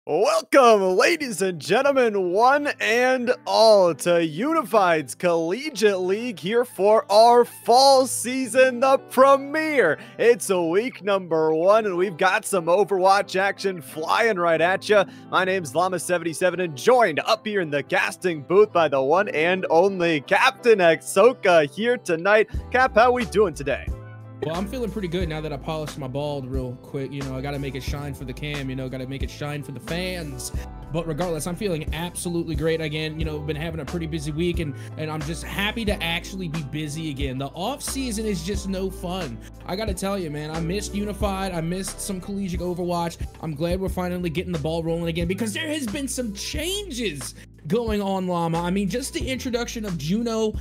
Welcome, ladies and gentlemen, one and all, to Unified's Collegiate League here for our fall season, the premiere. It's a week number 1, and we've got some Overwatch action flying right at you. My name's Llama77, and joined up here in the casting booth by the one and only Captain Exoka here tonight. Cap, how we doing today? Well, I'm feeling pretty good now that I polished my bald real quick. You know, I got to make it shine for the cam, got to make it shine for the fans. But regardless, I'm feeling absolutely great again. Been having a pretty busy week, and I'm just happy to actually be busy again. The off season is just no fun. I got to tell you, man, I missed Unified. I missed some Collegiate Overwatch. I'm glad we're finally getting the ball rolling again because there has been some changes going on, Llama. I mean, just the introduction of Juno,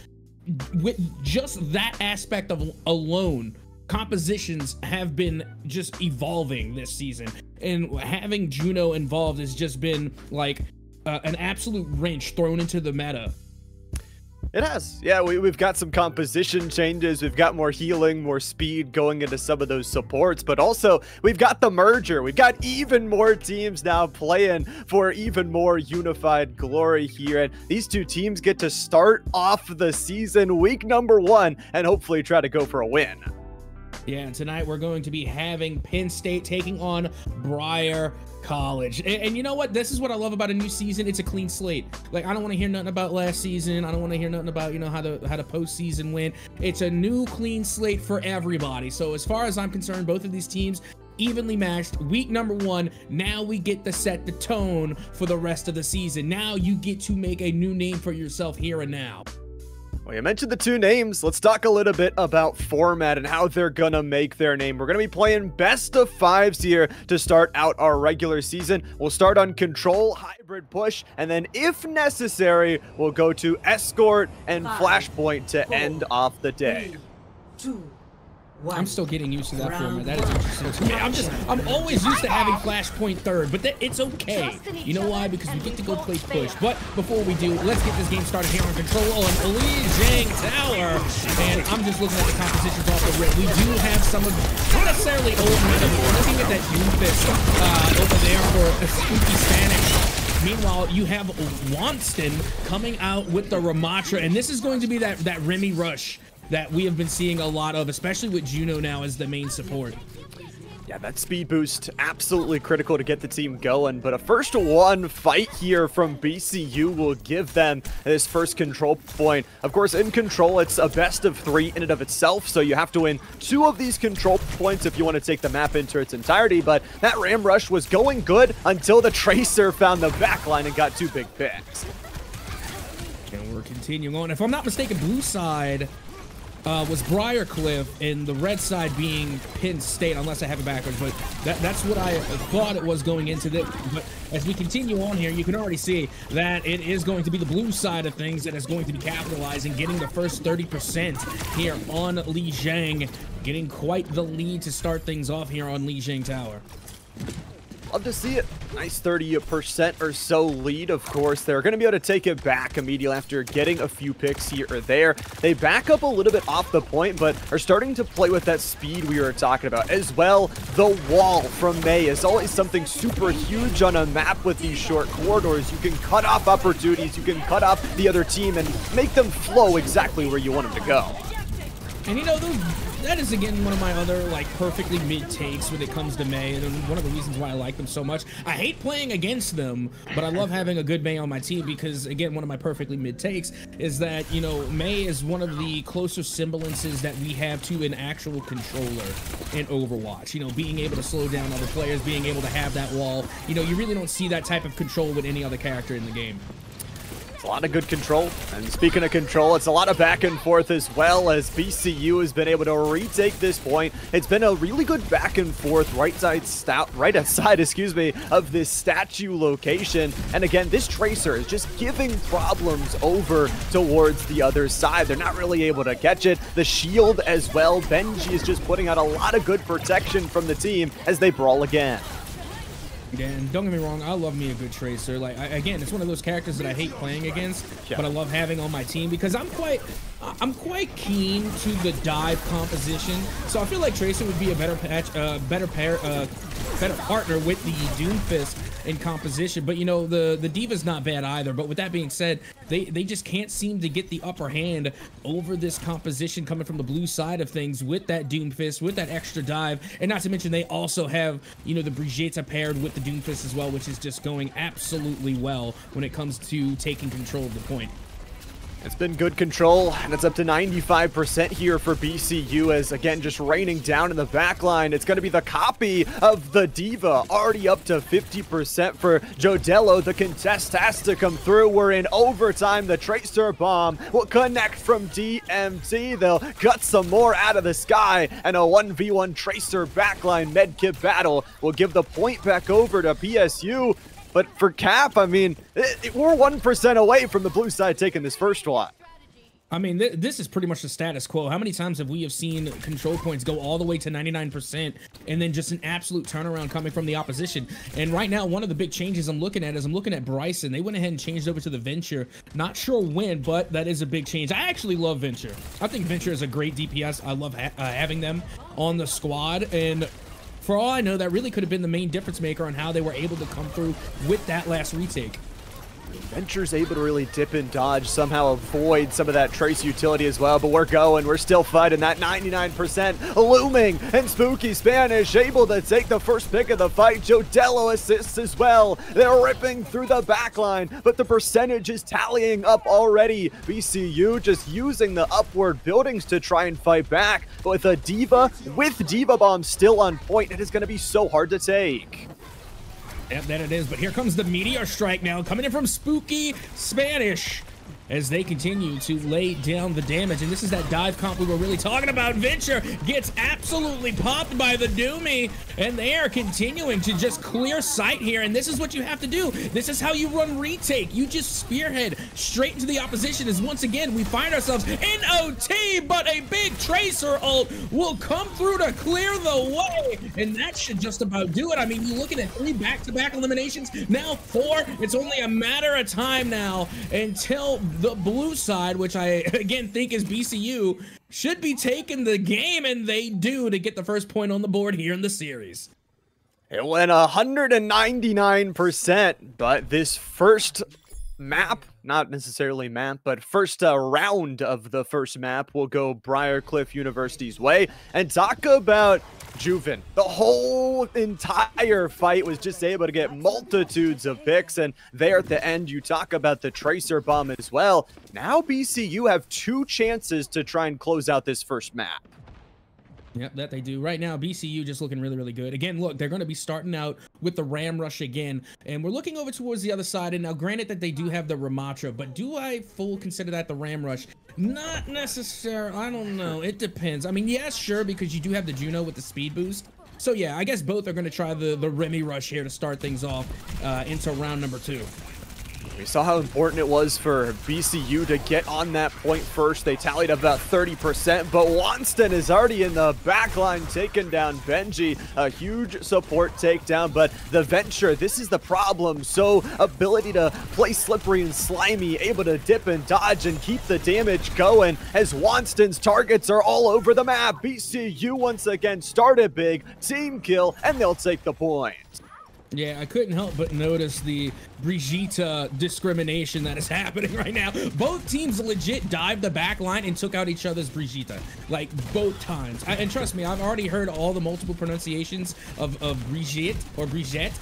with just that aspect of alone, compositions have been just evolving this season, and having Juno involved has just been like an absolute wrench thrown into the meta. It has. Yeah, we've got some composition changes. We've got more healing, more speed going into some of those supports, but also we've got the merger. We've got even more teams now playing for even more unified glory here, and these two teams get to start off the season week number 1 and hopefully try to go for a win. Yeah, and tonight we're going to be having Penn State taking on Briar College. And you know what? This is what I love about a new season. It's a clean slate. Like, I don't want to hear nothing about last season. I don't want to hear nothing about, how the postseason went. It's a new clean slate for everybody. So as far as I'm concerned, both of these teams evenly matched. Week number 1, now we get to set the tone for the rest of the season. Now you get to make a new name for yourself here and now. Well, you mentioned the two names. Let's talk a little bit about format and how they're gonna make their name. We're gonna be playing best of 5s here to start out our regular season. We'll start on Control, Hybrid Push, and then if necessary, we'll go to Escort and Flashpoint to end off the day. 3, 2, 1. I'm still getting used to that format. That is interesting to me. I'm always used to having Flashpoint third, but it's okay. You know why? Because we get to go play push. But before we do, let's get this game started here on Control on Lijiang Tower. And I'm just looking at the compositions off the rip. We do have some of, not necessarily old meta, but we're looking at that Doomfist over there for Spooky Spanish. Meanwhile, you have Wanston coming out with the Ramatra, and this is going to be that Remy rush that we have been seeing a lot of, especially with Juno now as the main support. Yeah, that speed boost, absolutely critical to get the team going, but a first 1 fight here from BCU will give them this first control point. Of course, in Control, it's a best of 3 in and of itself, so you have to win 2 of these control points if you want to take the map into its entirety, but that Ram Rush was going good until the Tracer found the backline and got 2 big picks. And we're continuing on. If I'm not mistaken, blue side was Briar Cliff, and the red side being Penn State, unless I have it backwards, but that's what I thought it was going into this. But as we continue on here, you can already see that it is going to be the blue side of things that is going to be capitalizing, getting the first 30% here on Lijiang, getting quite the lead to start things off here on Lijiang Tower. Love to see it. Nice 30% or so lead, of course. They're going to be able to take it back immediately after getting a few picks here or there. They back up a little bit off the point, but are starting to play with that speed we were talking about. As well, the wall from May is always something super huge on a map with these short corridors. You can cut off opportunities, you can cut off the other team and make them flow exactly where you want them to go. And that is again one of my other perfectly mid takes when it comes to May, and one of the reasons why I like them so much. I hate playing against them, but I love having a good May on my team because, again, one of my perfectly mid takes is that May is one of the closer semblances that we have to an actual controller in Overwatch. Being able to slow down other players, being able to have that wall. You really don't see that type of control with any other character in the game. A lot of good control, and speaking of control, it's a lot of back and forth as well as BCU has been able to retake this point. It's been a really good back and forth right outside, of this statue location. And again, this Tracer is just giving problems over towards the other side. They're not really able to catch it. The shield as well. Benji is just putting out a lot of good protection from the team as they brawl again. Again, don't get me wrong, I love me a good Tracer. Again, it's one of those characters that I hate playing against, but I love having on my team because I'm quite keen to the dive composition. So I feel like Tracer would be a better partner with the Doomfist in composition. But, you know, the D.Va's not bad either. But with that being said, they just can't seem to get the upper hand over this composition coming from the blue side of things with that Doomfist, with that extra dive. And not to mention, they also have, you know, the Brigitte paired with the Doomfist as well, which is just going absolutely well when it comes to taking control of the point. It's been good control, and it's up to 95% here for BCU as, again, just raining down in the back line. It's going to be the copy of the D.Va, already up to 50% for Jodello. The contest has to come through. We're in overtime. The Tracer Bomb will connect from DMT. They'll cut some more out of the sky, and a 1v1 Tracer backline medkit battle will give the point back over to PSU. But for Cap, I mean, we're 1% away from the blue side taking this first one. I mean, this is pretty much the status quo. How many times have we seen control points go all the way to 99% and then just an absolute turnaround coming from the opposition? And right now, one of the big changes I'm looking at is I'm looking at Bryson. They went ahead and changed over to the Venture. Not sure when, but that is a big change. I actually love Venture. I think Venture is a great DPS. I love having them on the squad. And for all I know, that really could have been the main difference maker on how they were able to come through with that last retake. Venture's able to really dip and dodge, somehow avoid some of that Trace utility as well, but we're going. We're still fighting that 99% looming, and Spooky Spanish able to take the first pick of the fight. Jodello assists as well. They're ripping through the back line, but the percentage is tallying up already. BCU just using the upward buildings to try and fight back, but with a D.Va, with D.Va Bomb still on point, it is going to be so hard to take. Yep, that it is, but here comes the Meteor Strike now, coming in from Spooky Spanish as they continue to lay down the damage. And this is that dive comp we were really talking about. Venture gets absolutely popped by the Doomy, and they are continuing to just clear sight here. And this is what you have to do. This is how you run retake. You just spearhead straight into the opposition, as once again we find ourselves in OT, but a big Tracer ult will come through to clear the way, and that should just about do it. I mean, you're looking at 3 back-to-back eliminations, now 4. It's only a matter of time now until the blue side, which I again think is BCU, should be taking the game, and they do, to get the first point on the board here in the series. It went 199%, but this first map, not necessarily map, but first round of the first map will go Briar Cliff University's way. And talk about Juven. The whole entire fight was just able to get multitudes of picks, and there at the end, you talk about the Tracer Bomb as well. Now BCU have 2 chances to try and close out this first map. Yep, that they do. Right now, BCU just looking really, really good. Again, look, they're going to be starting out with the Ram Rush again, and we're looking over towards the other side. And now, granted that they do have the Ramatra, but do I full consider that the Ram Rush? Not necessarily. I don't know. It depends. I mean, yeah, sure, because you do have the Juno with the speed boost. So yeah, I guess both are going to try the Remy Rush here to start things off into round number 2. We saw how important it was for BCU to get on that point first. They tallied about 30%, but Wanston is already in the back line taking down Benji. A huge support takedown, but the Venture, this is the problem. So ability to play slippery and slimy, able to dip and dodge and keep the damage going as Wanston's targets are all over the map. BCU once again started big, team kill, and they'll take the point. Yeah, I couldn't help but notice the Brigitte discrimination that is happening right now. Both teams legit dived the back line and took out each other's Brigitte, like both times. And trust me, I've already heard all the multiple pronunciations of Brigitte or Brigitte.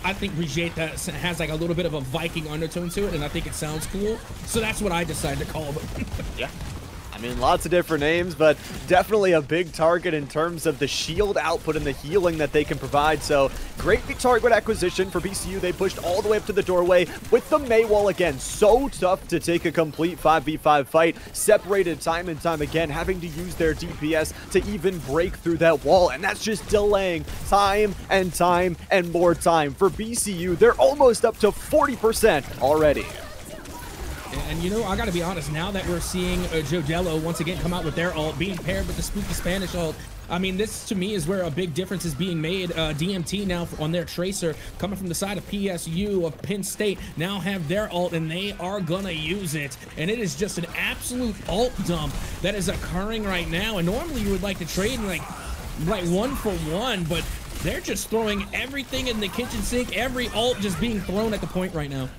I think Brigitte has like a little bit of a Viking undertone to it, and I think it sounds cool. So that's what I decided to call them. Yeah. I mean, lots of different names, but definitely a big target in terms of the shield output and the healing that they can provide. So great target acquisition for BCU. They pushed all the way up to the doorway with the Maywall again. So tough to take a complete 5v5 fight. Separated time and time again, having to use their DPS to even break through that wall. And that's just delaying time and time and more time. For BCU, they're almost up to 40% already. And you know, I gotta be honest, now that we're seeing Jodello once again come out with their ult, being paired with the Spooky Spanish ult, I mean, this to me is where a big difference is being made. DMT now on their Tracer, coming from the side of PSU of Penn State, now have their ult, and they are gonna use it. And it is just an absolute ult dump that is occurring right now. And normally you would like to trade like 1 for 1, but They're just throwing everything in the kitchen sink, every ult just being thrown at the point right now.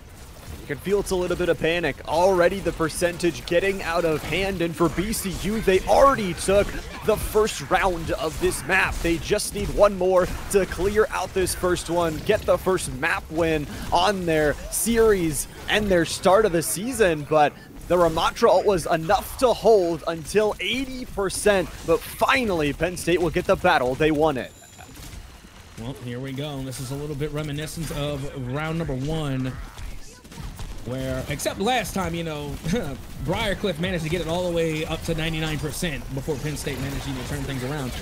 You can feel it's a little bit of panic. Already the percentage getting out of hand, and for BCU, they already took the first round of this map. They just need one more to clear out this first one, get the first map win on their series and their start of the season, but the Ramatra ult was enough to hold until 80%, but finally Penn State will get the battle. They won it. Well, here we go. This is a little bit reminiscent of round number 1. Where, except last time, you know, Briar managed to get it all the way up to 99% before Penn State managed to turn things around.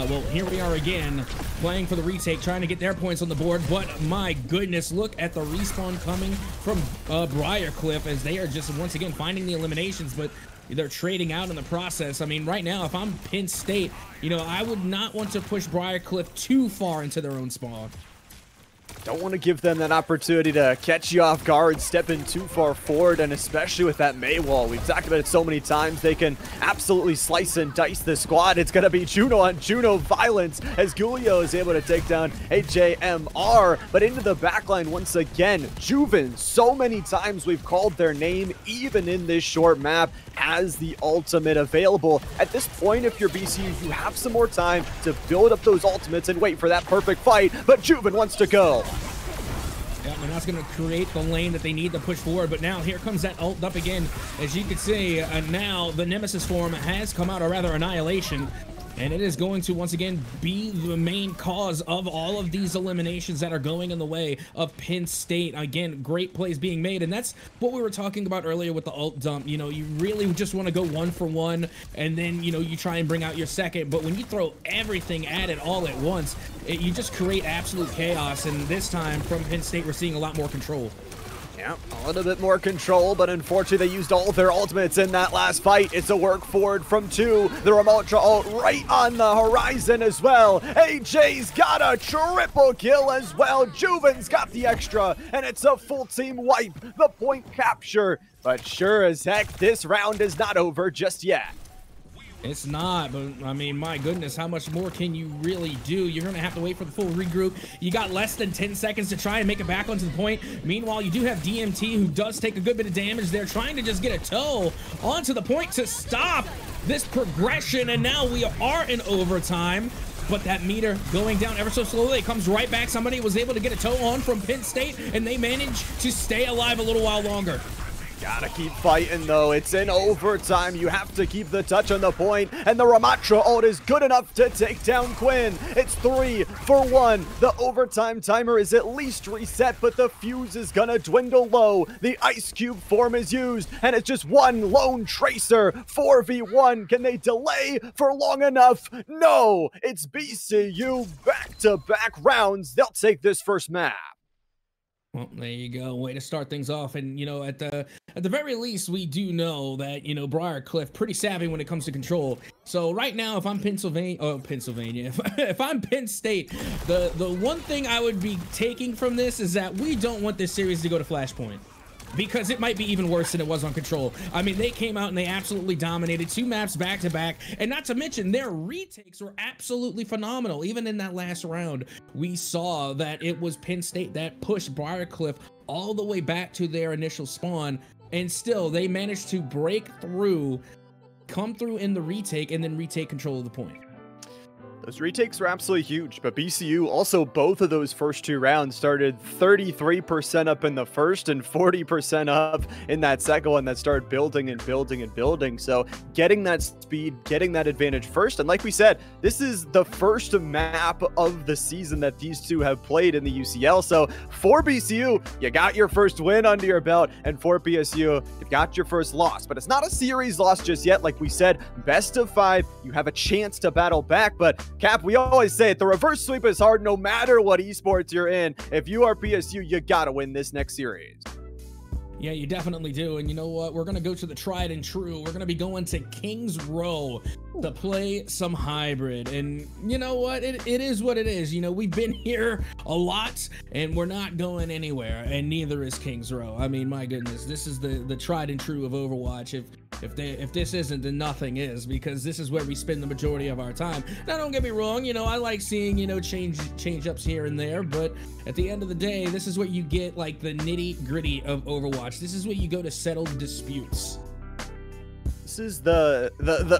Well, here we are again, playing for the retake, trying to get their points on the board. But my goodness, look at the respawn coming from Briar as they are just once again finding the eliminations, but they're trading out in the process. I mean, right now, if I'm Penn State, you know, I would not want to push Briar too far into their own spawn. Don't want to give them that opportunity to catch you off guard, step in too far forward, and especially with that May wall. We've talked about it so many times. They can absolutely slice and dice the squad. It's going to be Juno on Juno violence as Julio is able to take down HJMR, but into the backline once again. Juven, so many times we've called their name, even in this short map, has the ultimate available. At this point, if you're BCU, you have some more time to build up those ultimates and wait for that perfect fight, but Juven wants to go. Yeah, and that's going to create the lane that they need to push forward. But now here comes that ult up again. As you can see, now the Nemesis form has come out, or rather Annihilation. And it is going to, once again, be the main cause of all of these eliminations that are going in the way of Penn State. Again, great plays being made. And that's what we were talking about earlier with the ult dump. You know, you really just want to go 1 for 1, and then, you know, you try and bring out your second. But when you throw everything at it all at once, you just create absolute chaos. And this time, from Penn State, we're seeing a lot more control. Yeah, a little bit more control, but unfortunately they used all of their ultimates in that last fight. It's a work forward from 2. The Ramatra ult right on the horizon as well. AJ's got a triple kill as well. Juven's got the extra, and it's a full team wipe. The point capture, but sure as heck, this round is not over just yet. It's not, but I mean, my goodness, how much more can you really do? You're going to have to wait for the full regroup. You got less than 10 seconds to try and make it back onto the point. Meanwhile, you do have DMT, who does take a good bit of damage there, trying to just get a toe onto the point to stop this progression. And now we are in overtime. But that meter going down ever so slowly. It comes right back. Somebody was able to get a toe on from Penn State, and they managed to stay alive a little while longer. Gotta keep fighting though. It's in overtime. You have to keep the touch on the point, and the Ramatra ult is good enough to take down Quinn. It's 3 for 1. The overtime timer is at least reset, but the fuse is gonna dwindle low. The ice cube form is used, and it's just one lone tracer. 4v1. Can they delay for long enough? No. It's BCU back-to-back rounds. They'll take this first map. Well, there you go. Way to start things off. And, you know, at the very least, we do know that, you know, Briar pretty savvy when it comes to control. So right now, if I'm if I'm Penn State, the one thing I would be taking from this is that we don't want this series to go to Flashpoint, because it might be even worse than it was on Control. I mean, they came out and they absolutely dominated 2 maps back to back, and not to mention their retakes were absolutely phenomenal. Even in that last round, we saw that it was Penn State that pushed Briarcliff all the way back to their initial spawn, and still they managed to break through, come through in the retake, and then retake control of the point. Those retakes were absolutely huge, but BCU also, both of those first 2 rounds started 33% up in the first and 40% up in that second one that started building and building and building. So getting that speed, getting that advantage first. And like we said, this is the first map of the season that these two have played in the UCL. So for BCU, you got your first win under your belt, and for PSU, you've got your first loss. But it's not a series loss just yet. Like we said, best of 5, you have a chance to battle back, but Cap, we always say it, the reverse sweep is hard no matter what esports you're in. If you are PSU, you gotta win this next series. Yeah, you definitely do. And you know what? We're going to go to the tried and true. We're going to be going to Kings Row to play some hybrid. And you know what? It is what it is. You know, we've been here a lot and we're not going anywhere. And neither is Kings Row. I mean, my goodness, this is the tried and true of Overwatch. If this isn't, then nothing is, because this is where we spend the majority of our time. Now, don't get me wrong, you know, I like seeing, you know, change ups here and there, but at the end of the day, this is what you get, like the nitty gritty of Overwatch. This is where you go to settle disputes. This is the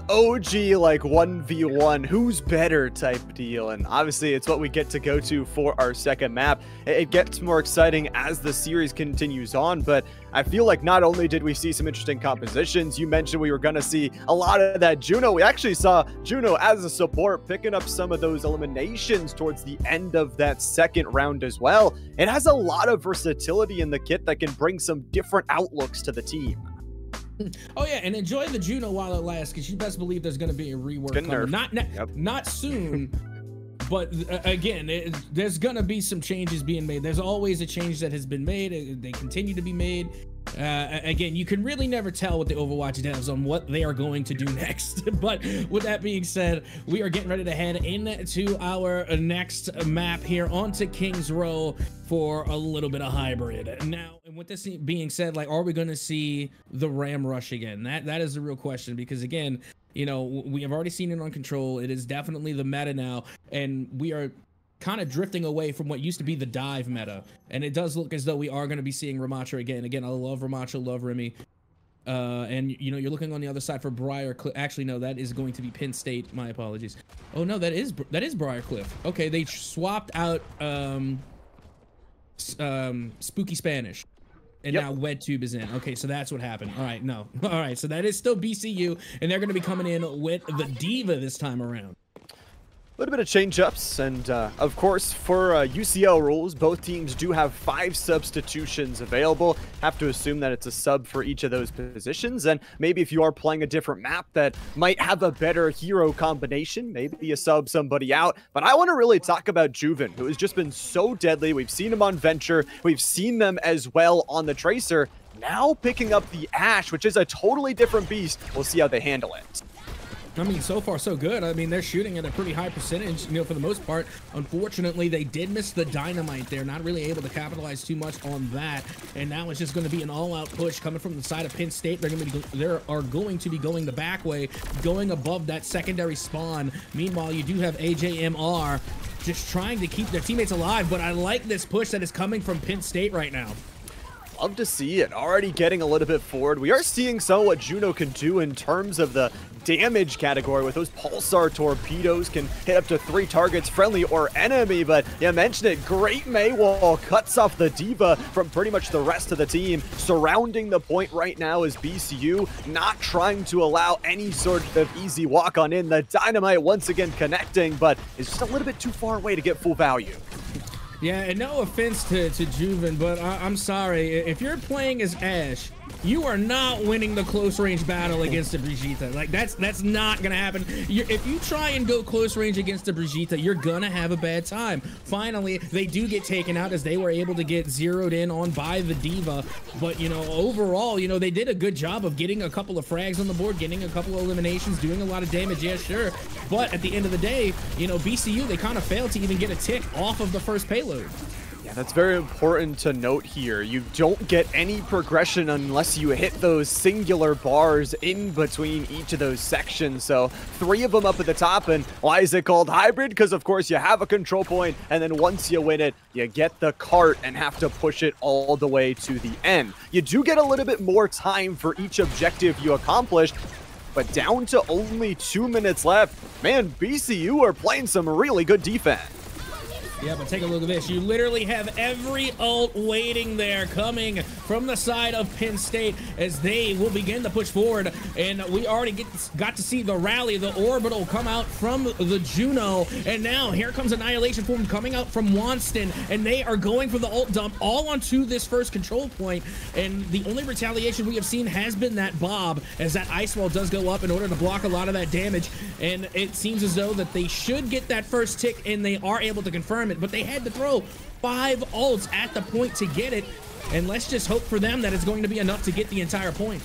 OG like 1v1 who's better type deal, and obviously it's what we get to go to for our second map. It gets more exciting as the series continues on, but I feel like not only did we see some interesting compositions, you mentioned we were going to see a lot of that Juno. We actually saw Juno as a support picking up some of those eliminations towards the end of that second round as well. It has a lot of versatility in the kit that can bring some different outlooks to the team. Oh yeah, and enjoy the Juno while it lasts, because you best believe there's going to be a rework coming. Not soon, but again, there's going to be some changes being made. There's always a change that has been made. They continue to be made. Again, you can really never tell with the Overwatch devs on what they are going to do next. But with that being said, we are getting ready to head into our next map here onto King's Row for a little bit of hybrid. Now, and with this being said, like, are we going to see the Ram Rush again? That is the real question, because again, you know, we have already seen it on Control. It is definitely the meta now, and we are kind of drifting away from what used to be the dive meta, and it does look as though we are going to be seeing Ramacho again. I love Ramacho, love Remy, and you know, you're looking on the other side for Briar. Actually, no, that is going to be Penn State. My apologies. Oh no, that is Briar Cliff. Okay, they swapped out Spooky Spanish, and now WedTube is in. Okay, so that's what happened. All right, no, all right, so that is still BCU, and they're going to be coming in with the Diva this time around. A little bit of change-ups, and of course, for UCL rules, both teams do have 5 substitutions available. Have to assume that it's a sub for each of those positions, and maybe if you are playing a different map that might have a better hero combination, maybe you sub somebody out. But I want to really talk about Juven, who has just been so deadly. We've seen him on Venture, we've seen them as well on the Tracer, now picking up the Ashe, which is a totally different beast. We'll see how they handle it. I mean, so far so good. I mean, they're shooting at a pretty high percentage, you know, for the most part. Unfortunately, they did miss the dynamite there, not really able to capitalize too much on that. And now it's just going to be an all-out push coming from the side of Penn State. They are going to be going the back way, going above that secondary spawn. Meanwhile, you do have AJMR just trying to keep their teammates alive, but I like this push that is coming from Penn State right now. Love to see it. Already getting a little bit forward. We are seeing some of what Juno can do in terms of the damage category with those pulsar torpedoes. Can hit up to 3 targets, friendly or enemy. But you mentioned it, great Maywall cuts off the Diva from pretty much the rest of the team. Surrounding the point right now is BCU, not trying to allow any sort of easy walk on in. The dynamite once again connecting, but it's just a little bit too far away to get full value. Yeah, and no offense to Juven, but I'm sorry. If you're playing as Ashe, you are not winning the close range battle against a Brigitte. Like, that's not gonna happen. If you try and go close range against a Brigitte, you're gonna have a bad time. Finally, they do get taken out as they were able to get zeroed in on by the Diva. But, you know, overall, you know, they did a good job of getting a couple of frags on the board, getting a couple of eliminations, doing a lot of damage, yeah, sure. But at the end of the day, you know, BCU, they kind of failed to even get a tick off of the first payload. Yeah, that's very important to note here. You don't get any progression unless you hit those singular bars in between each of those sections. So 3 of them up at the top, and why is it called hybrid? Because of course you have a control point, and then once you win it, you get the cart and have to push it all the way to the end. You do get a little bit more time for each objective you accomplish, but down to only 2 minutes left, man, BCU are playing some really good defense. Yeah, but take a look at this. You literally have every ult waiting there coming from the side of Penn State as they will begin to push forward. And we already got to see the rally, the orbital come out from the Juno. And now here comes Annihilation Form coming out from Wonston. And they are going for the ult dump all onto this first control point. And the only retaliation we have seen has been that Bob, as that ice wall does go up in order to block a lot of that damage. And it seems as though that they should get that first tick, and they are able to confirm it, but they had to throw 5 ults at the point to get it, and let's just hope for them that it's going to be enough to get the entire point.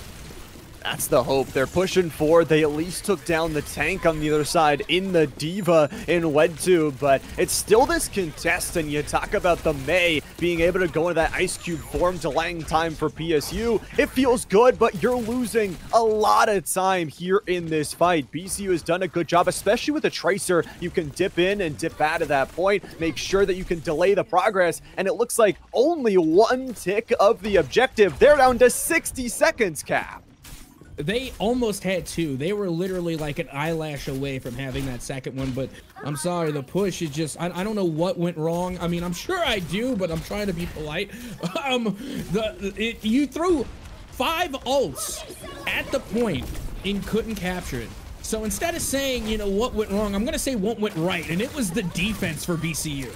That's the hope. They're pushing forward. They at least took down the tank on the other side in the Diva in WedTube, but it's still this contest, and you talk about the Mei being able to go into that Ice Cube form, delaying time for PSU. It feels good, but you're losing a lot of time here in this fight. BCU has done a good job, especially with the Tracer. You can dip in and dip out at that point, make sure that you can delay the progress, and it looks like only one tick of the objective. They're down to 60 seconds, Cap. They almost had two. They were literally like an eyelash away from having that second one, but I'm sorry, the push is just, I don't know what went wrong. I mean, I'm sure I do, but I'm trying to be polite. You threw 5 ults at the point and couldn't capture it. So instead of saying, you know, what went wrong, I'm going to say what went right, and it was the defense for BCU.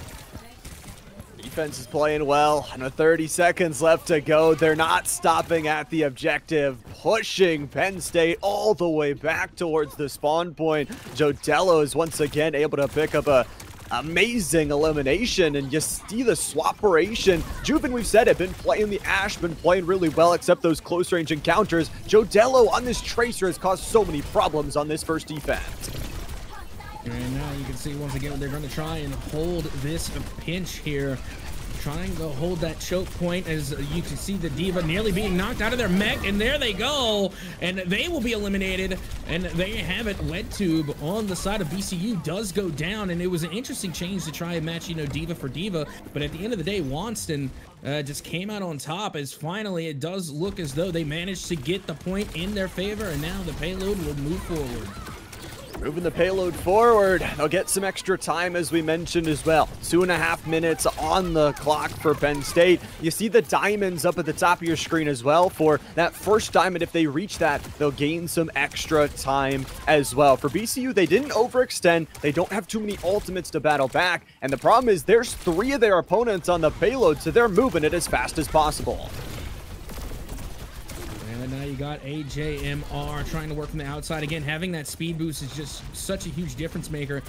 Defense is playing well, and with 30 seconds left to go, they're not stopping at the objective, pushing Penn State all the way back towards the spawn point. Jodello is once again able to pick up a amazing elimination, and you see the swapperation. Juven, we've said it, been playing the Ashe, been playing really well, except those close range encounters. Jodello on this Tracer has caused so many problems on this first defense. And now you can see once again they're going to try and hold this pinch here, trying to hold that choke point, as you can see the Diva nearly being knocked out of their mech, and there they go, and they will be eliminated. And there you have it. WedTube on the side of BCU does go down, and it was an interesting change to try and match, you know, Diva for Diva, but at the end of the day, Wonston just came out on top, as finally it does look as though they managed to get the point in their favor, and now the payload will move forward. Moving the payload forward, they'll get some extra time, as we mentioned as well. 2.5 minutes on the clock for Penn State. You see the diamonds up at the top of your screen as well. For that first diamond, if they reach that, they'll gain some extra time as well. For BCU, they didn't overextend. They don't have too many ultimates to battle back. And the problem is there's 3 of their opponents on the payload, so they're moving it as fast as possible. And now you got AJMR trying to work from the outside. Again, having that speed boost is just such a huge difference maker.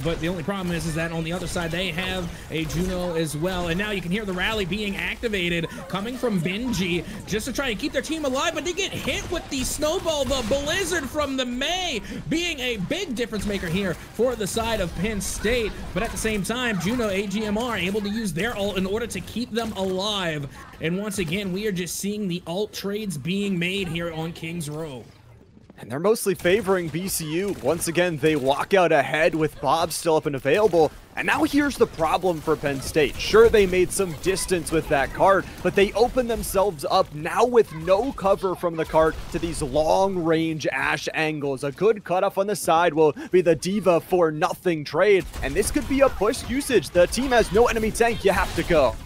But the only problem is that on the other side, they have a Juno as well. And now you can hear the rally being activated, coming from Benji, just to try and keep their team alive. But they get hit with the snowball, the blizzard from the Mei, being a big difference maker here for the side of Penn State. But at the same time, Juno, AGMR able to use their ult in order to keep them alive. And once again, we are just seeing the ult trades being made here on Kings Row. And they're mostly favoring BCU. Once again, they walk out ahead with Bob still up and available. And now here's the problem for Penn State. Sure, they made some distance with that cart, but they open themselves up now with no cover from the cart to these long-range Ashe angles. A good cutoff on the side will be the Diva for nothing trade, and this could be a push usage. The team has no enemy tank. You have to go.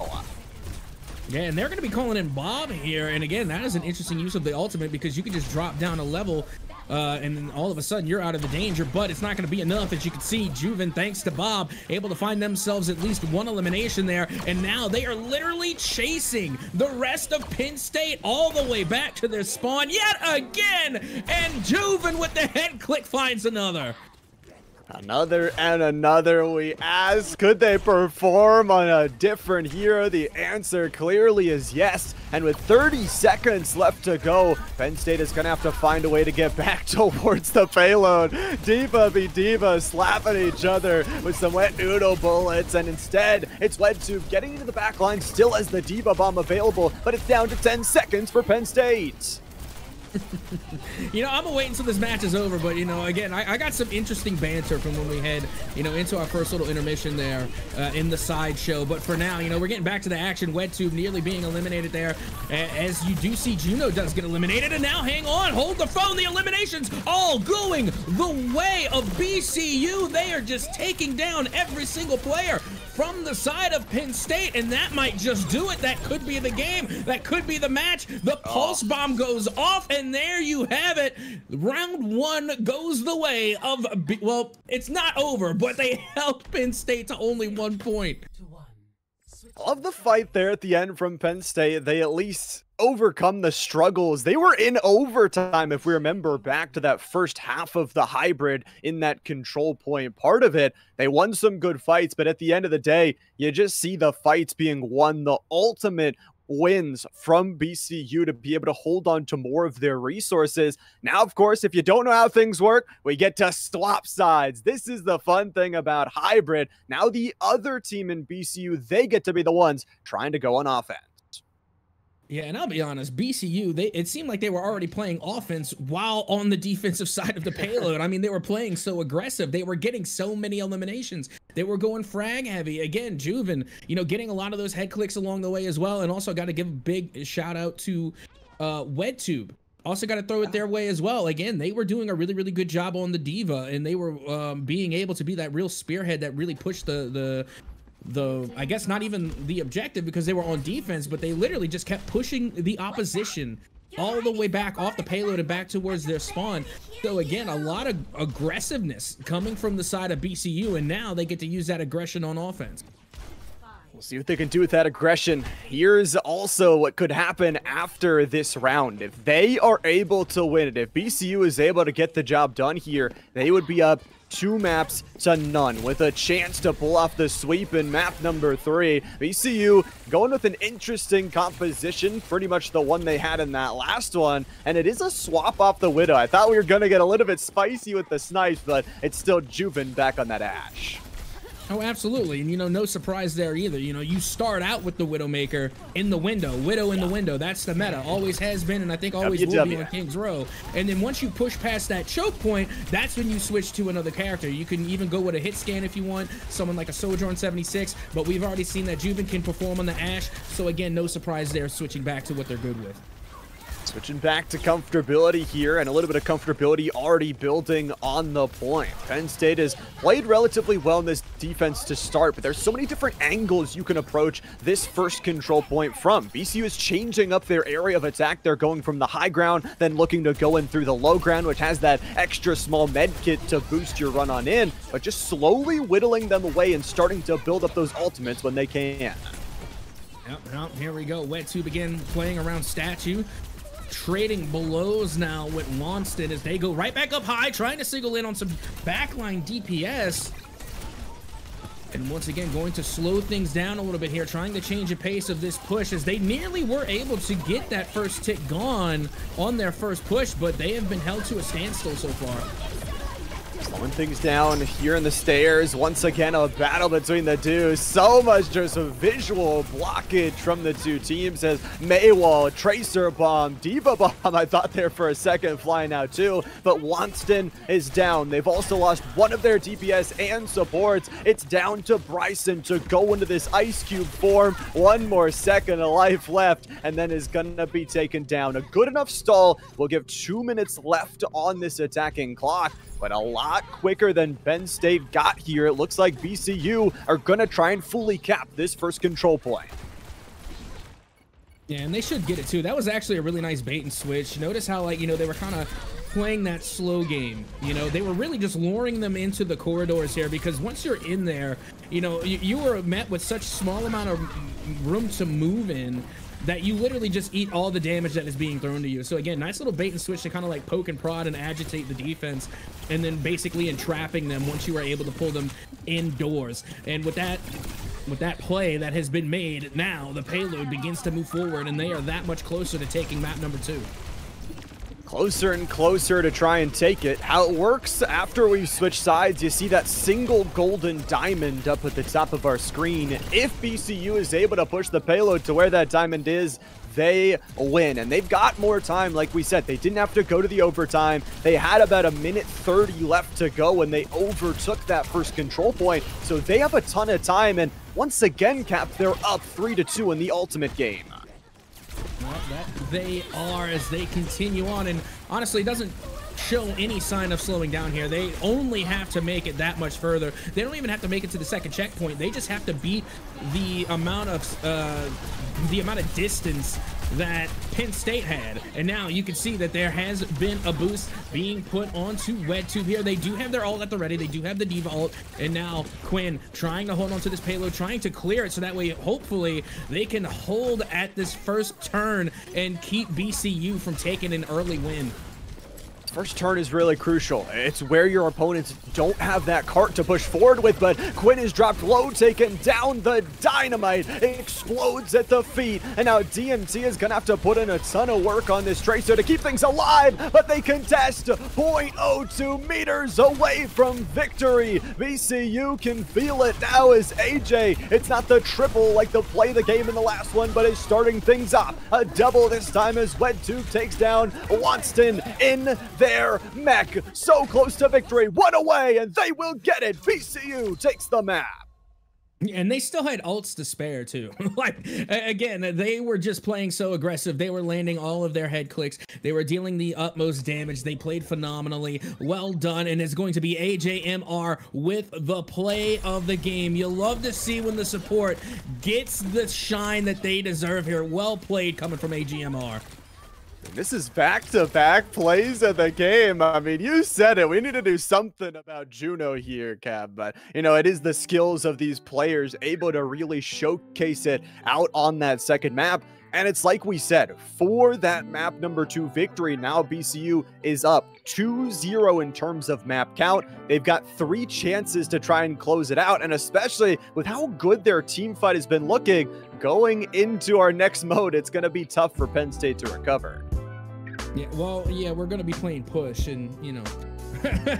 Yeah, and they're going to be calling in Bob here. And again, that is an interesting use of the ultimate, because you can just drop down a level and then all of a sudden you're out of the danger. But it's not going to be enough. As you can see, Juven, thanks to Bob, able to find themselves at least one elimination there. And now they are literally chasing the rest of Penn State all the way back to their spawn yet again. And Juven with the head click finds another. Another and another. We ask, could they perform on a different hero? The answer clearly is yes. And with 30 seconds left to go, Penn State is going to have to find a way to get back towards the payload. Diva v Diva slapping each other with some wet noodle bullets. And instead, it's WedTube getting into the back line, still has the Diva bomb available, but it's down to 10 seconds for Penn State. You know, I'm gonna wait until this match is over, but you know, again, I got some interesting banter from when we head, you know, into our first little intermission there in the sideshow. But for now, you know, we're getting back to the action. WedTube nearly being eliminated there, as you do see Juno does get eliminated. And now, hang on, hold the phone. The eliminations all going the way of BCU. They are just taking down every single player from the side of Penn State, and that might just do it. That could be the game. That could be the match. The pulse bomb goes off, and there you have it. Round 1 goes the way of, well, it's not over, but they held Penn State to only 1 point. Love the fight there at the end from Penn State. They at least overcome the struggles. They were in overtime, if we remember back to that first half of the hybrid in that control point part of it. They won some good fights, but at the end of the day, you just see the fights being won. The ultimate wins from BCU to be able to hold on to more of their resources. Now, of course, if you don't know how things work, we get to swap sides. This is the fun thing about hybrid. Now the other team in BCU, they get to be the ones trying to go on offense. Yeah, and I'll be honest, BCU, it seemed like they were already playing offense while on the defensive side of the payload. I mean, they were playing so aggressive. They were getting so many eliminations. They were going frag heavy. Again, Juven, getting a lot of those head clicks along the way as well. And also got to give a big shout out to WedTube. Also got to throw it their way as well. Again, they were doing a really, really good job on the Diva, and they were being able to be that real spearhead that really pushed the I guess not even the objective, because they were on defense, but they literally just kept pushing the opposition all the way back off the payload and back towards their spawn. So again, a lot of aggressiveness coming from the side of BCU, and now they get to use that aggression on offense. We'll see what they can do with that aggression. Here's also what could happen after this round. If they are able to win it, if BCU is able to get the job done here, they would be up 2 maps to none with a chance to pull off the sweep in map number 3. BCU going with an interesting composition, pretty much the one they had in that last one, and it is a swap off the Widow. I thought we were going to get a little bit spicy with the snipes, but it's still Juven back on that Ashe. Oh, absolutely. And, no surprise there either. You start out with the Widowmaker in the window. Widow in the window. That's the meta. Always has been, and I think always will be on King's Row. And then once you push past that choke point, that's when you switch to another character. You can even go with a hit scan if you want, someone like a Sojourn 76, but we've already seen that Juven can perform on the Ashe. So again, no surprise there, switching back to what they're good with. Switching back to comfortability here, and a little bit of comfortability already building on the point. Penn State has played relatively well in this defense to start, but there's so many different angles you can approach this first control point from. BCU is changing up their area of attack. They're going from the high ground, then looking to go in through the low ground, which has that extra small med kit to boost your run on in, but just slowly whittling them away and starting to build up those ultimates when they can. Yep, here we go. WedTube again playing around Statue. Trading blows now with Lonston as they go right back up high, trying to single in on some backline DPS. And once again, going to slow things down a little bit here, trying to change the pace of this push as they nearly were able to get that first tick gone on their first push, but they have been held to a standstill so far. Slowing things down here in the stairs. Once again, a battle between the two. So much just a visual blockage from the two teams as Maywall, Tracer Bomb, Diva Bomb, I thought there for a second, flying out too. But Wanston is down. They've also lost one of their DPS and supports. It's down to Bryson to go into this Ice Cube form. 1 more second of life left, and then is gonna be taken down. A good enough stall will give 2 minutes left on this attacking clock, but a lot quicker than Penn State got here. It looks like BCU are going to try and fully cap this first control point. Yeah, and they should get it too. That was actually a really nice bait and switch. Notice how, they were kind of playing that slow game. They were really just luring them into the corridors here, because once you're in there, you were met with such small amount of room to move in that you literally just eat all the damage that is being thrown to you. So again, nice little bait and switch to kind of like poke and prod and agitate the defense, and then basically entrapping them once you were able to pull them indoors. And with that play that has been made, now the payload begins to move forward, and they are that much closer to taking map number 2. Closer and closer to try and take it. How it works after we switch sides, you see that single golden diamond up at the top of our screen. If BCU is able to push the payload to where that diamond is, they win. And they've got more time, like we said. They didn't have to go to the overtime. They had about 1:30 left to go when they overtook that first control point. So they have a ton of time. And once again, Cap, they're up 3-2 in the ultimate game. Well, that they are as they continue on, and honestly, it doesn't show any sign of slowing down here. They only have to make it that much further. They don't even have to make it to the second checkpoint. They just have to beat the amount of distance that Penn State had. And now you can see that there has been a boost being put onto WedTube here. They do have their ult at the ready. They do have the Diva ult. And now Quinn trying to hold on to this payload, trying to clear it so that way hopefully they can hold at this first turn and keep BCU from taking an early win. first turn is really crucial. It's where your opponents don't have that cart to push forward with, but Quinn is dropped low, taken down. The dynamite explodes at the feet, and now DMT is gonna have to put in a ton of work on this Tracer to keep things alive, but they contest 0.02 meters away from victory. VCU can feel it now as AJ, it's not the triple like the play the game in the last one, but is starting things up. A double this time as WedTube takes down Wanston in their mech. So close to victory, one away, and they will get it. VCU takes the map. And they still had ults to spare too. Like, again, they were just playing so aggressive. They were landing all of their head clicks. They were dealing the utmost damage. They played phenomenally. Well done. And it's going to be AJMR with the play of the game. You love to see when the support gets the shine that they deserve here. Well played coming from AJMR. This is back-to-back plays of the game. I mean, you said it. We need to do something about Juno here, Cab. But, you know, it is the skills of these players able to really showcase it out on that second map. And it's like we said, for that map number 2 victory, now BCU is up 2-0 in terms of map count. They've got 3 chances to try and close it out. And especially with how good their team fight has been looking, going into our next mode, it's going to be tough for Penn State to recover. Yeah, well, yeah, we're going to be playing push, and, you know,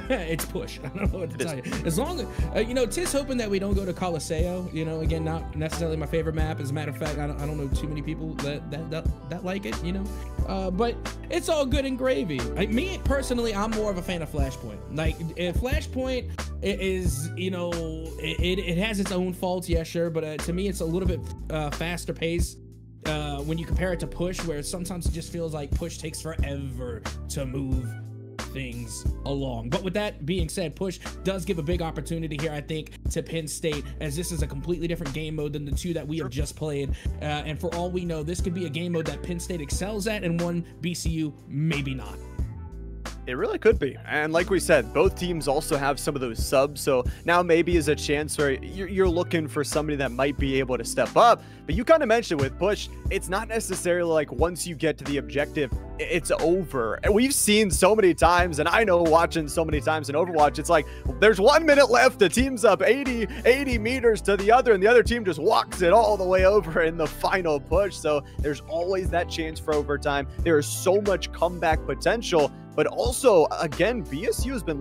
it's push. I don't know what to tell you. As long as, you know, tis hoping that we don't go to Coliseo. You know, again, not necessarily my favorite map. As a matter of fact, I don't know too many people that like it, you know. But it's all good and gravy. Me, personally, I'm more of a fan of Flashpoint. Like, Flashpoint is, you know, it has its own faults, yeah, sure. But to me, it's a little bit faster pace. When you compare it to push, where sometimes it just feels like push takes forever to move things along. But with that being said, push does give a big opportunity here, I think, to Penn State, as this is a completely different game mode than the 2 that we have just played. And for all we know, this could be a game mode that Penn State excels at, and one BCU maybe not. It really could be. And like we said, both teams also have some of those subs. So now maybe is a chance where you're looking for somebody that might be able to step up. But you kind of mentioned with push, it's not necessarily like once you get to the objective, it's over. And we've seen so many times, and I know watching so many times in Overwatch, it's like there's 1 minute left. The team's up 80 meters to the other, and the other team just walks it all the way over in the final push. So there's always that chance for overtime. There is so much comeback potential. But also, again, BCU has been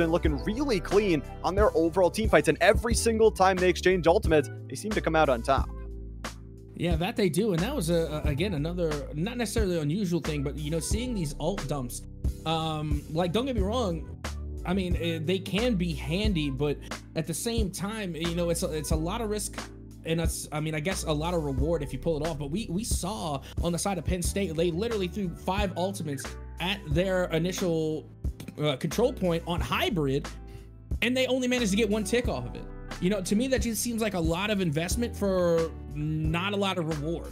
looking really clean on their overall team fights. And every single time they exchange ultimates, they seem to come out on top. Yeah, that they do. And that was, again, another, not necessarily unusual thing, but, you know, seeing these ult dumps, like, don't get me wrong, I mean, they can be handy, but at the same time, you know, it's a lot of risk. And that's, I mean, I guess a lot of reward if you pull it off. But we saw on the side of Penn State, they literally threw 5 ultimates at their initial control point on hybrid, and they only managed to get 1 tick off of it. You know, to me, that just seems like a lot of investment for not a lot of reward.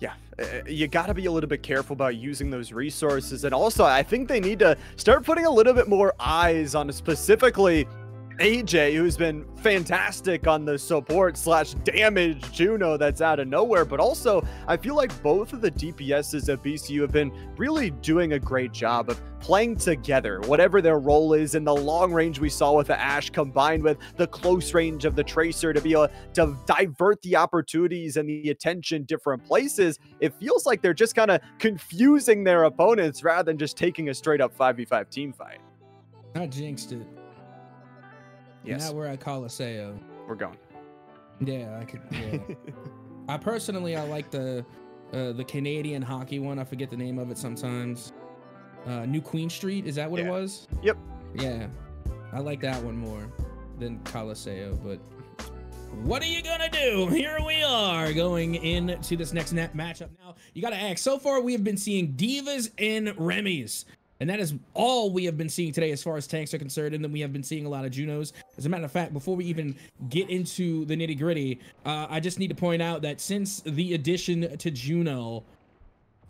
Yeah, you got to be a little bit careful about using those resources. And also, I think they need to start putting a little bit more eyes on specifically AJ, who's been fantastic on the support / damage Juno that's out of nowhere. But also, I feel like both of the DPSs of BCU have been really doing a great job of playing together, whatever their role is. In the long range we saw with the Ashe, combined with the close range of the Tracer, to be able to divert the opportunities and the attention different places. It feels like they're just kind of confusing their opponents rather than just taking a straight up 5v5 team fight. I jinxed it. Yes. Now we're at Coliseo. We're going. Yeah, I could. Yeah. I like the Canadian hockey one. I forget the name of it sometimes. New Queen Street, is that what it was? Yep. Yeah, I like that one more than Coliseo. But what are you gonna do? Here we are going into this next matchup. Now you gotta ask. So far, we have been seeing divas and Remy's. And that is all we have been seeing today as far as tanks are concerned. And then we have been seeing a lot of Junos. As a matter of fact, before we even get into the nitty gritty, I just need to point out that since the addition to Juno,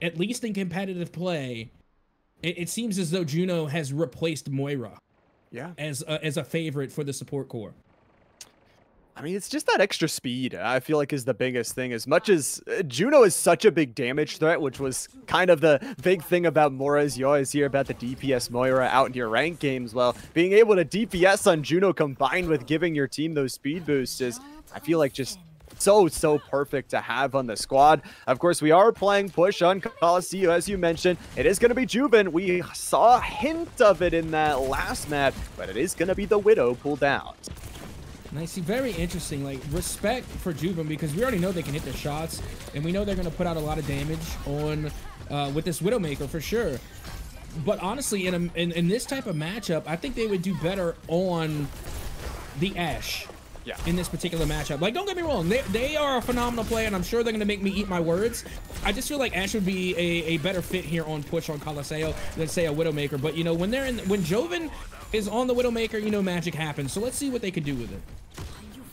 at least in competitive play, it seems as though Juno has replaced Moira. Yeah. As a favorite for the support core. I mean, it's just that extra speed, I feel like, is the biggest thing. As much as Juno is such a big damage threat, which was kind of the big thing about Moira's. You always hear about the DPS Moira out in your ranked games. Well, being able to DPS on Juno combined with giving your team those speed boosts is, I feel like, just so perfect to have on the squad. Of course, we are playing push on Collegiate, as you mentioned. It is going to be Juven. We saw a hint of it in that last map, but it is going to be the Widow pulled out. And I see, very interesting, like, respect for Juven, because we already know they can hit their shots, and we know they're going to put out a lot of damage on with this Widowmaker for sure. But honestly, in this type of matchup, I think they would do better on the Ashe. Yeah. In this particular matchup. Like, don't get me wrong, they are a phenomenal player, and I'm sure they're going to make me eat my words. I just feel like Ashe would be a better fit here on push on Collegiate than, say, a Widowmaker. But, you know, when Joven is on the Widowmaker, you know, magic happens. So let's see what they can do with it.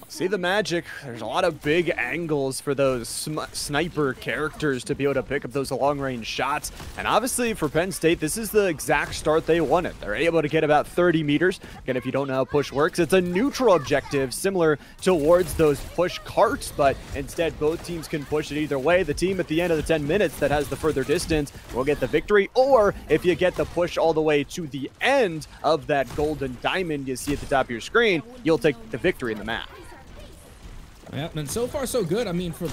See the magic. There's a lot of big angles for those sniper characters to be able to pick up those long-range shots. And obviously for Penn State, this is the exact start they wanted. They're able to get about 30 meters. Again, if you don't know how push works, it's a neutral objective similar towards those push carts, but instead both teams can push it either way. The team at the end of the 10 minutes that has the further distance will get the victory, or if you get the push all the way to the end of that golden diamond you see at the top of your screen, you'll take the victory in the map. Yeah, and so far so good. I mean, for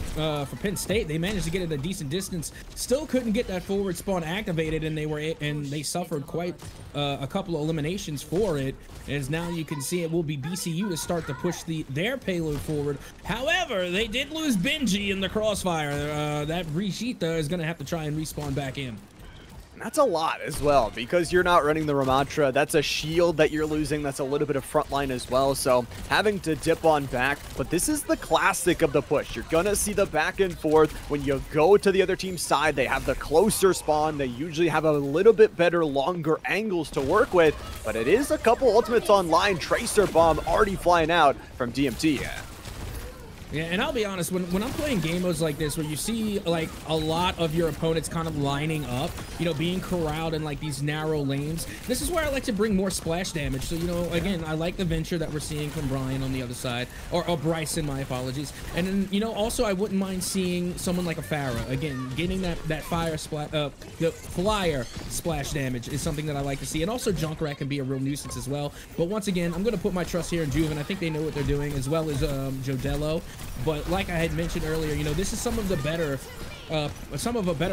Penn State, they managed to get it a decent distance. Still couldn't get that forward spawn activated, and they suffered quite a couple of eliminations for it. As now you can see, it will be BCU to start to push their payload forward. However, they did lose Benji in the crossfire. That Rishita is going to have to try and respawn back in. That's a lot as well, because you're not running the Ramatra. That's a shield that you're losing. That's a little bit of frontline as well. So having to dip on back. But this is the classic of the push. You're going to see the back and forth. When you go to the other team's side, they have the closer spawn. They usually have a little bit better, longer angles to work with. But it is a couple ultimates online. Tracer bomb already flying out from DMT. Yeah, and I'll be honest, when I'm playing game modes like this, where you see like a lot of your opponents kind of lining up, you know, being corralled in like these narrow lanes, this is where I like to bring more splash damage. So, you know, again, I like the venture that we're seeing from Brian on the other side, or Bryson, my apologies. And then, you know, also I wouldn't mind seeing someone like a Farah. Again, getting that fire splash, the flyer splash damage is something that I like to see. And also Junkrat can be a real nuisance as well. But once again, I'm going to put my trust here in Juven. I think they know what they're doing, as well as Jodello. But like I had mentioned earlier, you know, this is some of a better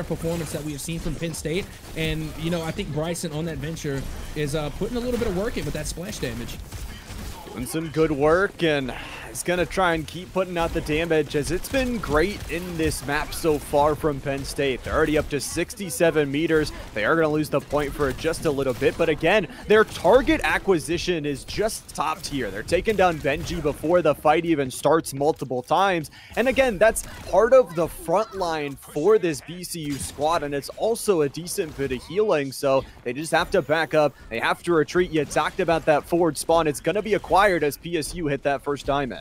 performance that we have seen from Penn State. And, you know, I think Bryson on that venture is putting a little bit of work in with that splash damage. Doing some good work, and is going to try and keep putting out the damage, as it's been great in this map so far from Penn State. They're already up to 67 meters. They are going to lose the point for just a little bit, but again, their target acquisition is just top tier. They're taking down Benji before the fight even starts multiple times, and again, that's part of the front line for this BCU squad, and it's also a decent bit of healing, so they just have to back up. They have to retreat. You talked about that forward spawn. It's going to be acquired as PSU hit that first diamond.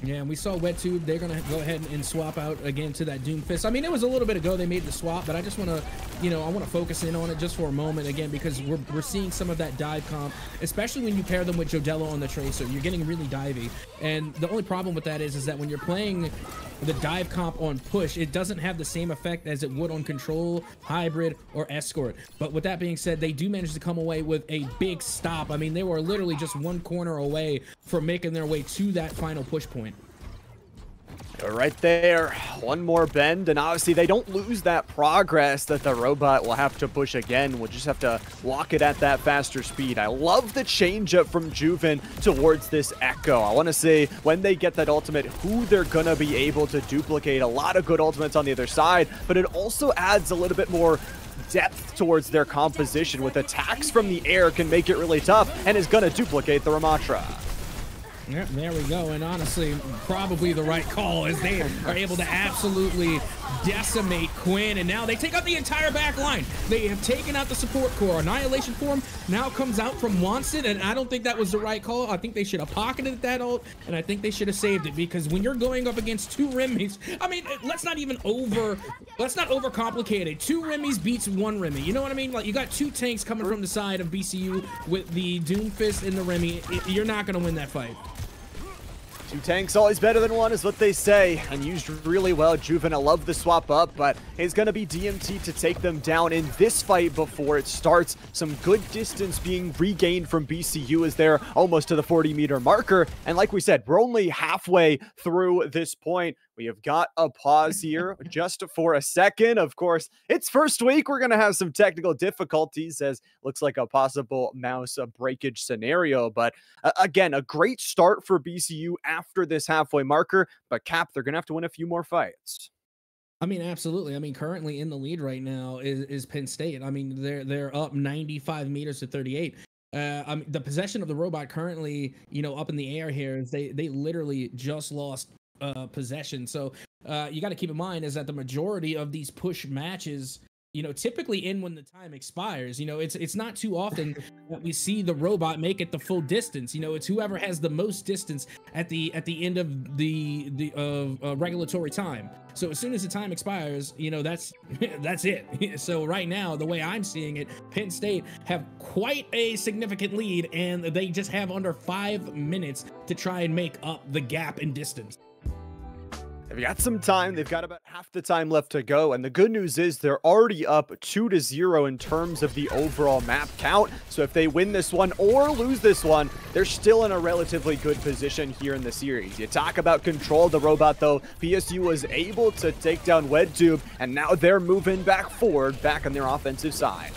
Yeah, and we saw WetTube. They're going to go ahead and swap out again to that Doomfist. I mean, it was a little bit ago they made the swap, but I just want to, you know, I want to focus in on it just for a moment again, because we're seeing some of that dive comp, especially when you pair them with Jodello on the Tracer. You're getting really divey. And the only problem with that is that when you're playing the dive comp on push, it doesn't have the same effect as it would on control, hybrid, or escort. But with that being said, they do manage to come away with a big stop. I mean, they were literally just one corner away from making their way to that final push point. Right there, one more bend, and obviously they don't lose that progress that the robot will have to push again. We'll just have to lock it at that faster speed. I love the change up from Juven towards this Echo. I want to say when they get that ultimate, who they're going to be able to duplicate. A lot of good ultimates on the other side, but it also adds a little bit more depth towards their composition. With attacks from the air can make it really tough, and is going to duplicate the Ramatra. Yeah, there we go. And honestly, probably the right call, as they are able to absolutely decimate Quinn. And now they take out the entire back line. They have taken out the support core. Annihilation Form now comes out from Wonston, and I don't think that was the right call. I think they should have pocketed that ult, and I think they should have saved it, because when you're going up against two Remys, I mean, let's not overcomplicate it. Two Remys beats one Remy. You know what I mean? Like, you got two tanks coming from the side of BCU with the Doomfist and the Remy. You're not going to win that fight. Two tanks always better than one is what they say, and used really well. Juven, I love the swap up, but it's going to be DMT to take them down in this fight before it starts. Some good distance being regained from BCU as they're almost to the 40-meter marker. And like we said, we're only halfway through this point. We have got a pause here just for a second. Of course, it's first week. We're going to have some technical difficulties as looks like a possible mouse breakage scenario. But again, a great start for BCU after this halfway marker. But Cap, they're going to have to win a few more fights. I mean, absolutely. I mean, currently in the lead right now is Penn State. I mean, they're up 95 meters to 38. I mean, the possession of the robot currently, up in the air here is they literally just lost possession. So you got to keep in mind is that the majority of these push matches, typically end when the time expires. It's not too often that we see the robot make it the full distance. It's whoever has the most distance at the end of the regulatory time. So as soon as the time expires, that's that's it. So right now, the way I'm seeing it, Penn State have quite a significant lead, and they just have under 5 minutes to try and make up the gap in distance. They've got some time. They've got about half the time left to go. And the good news is they're already up 2-0 in terms of the overall map count. So if they win this one or lose this one, they're still in a relatively good position here in the series. You talk about control of the robot, though. PSU was able to take down WedTube, and now they're moving back forward, back on their offensive side.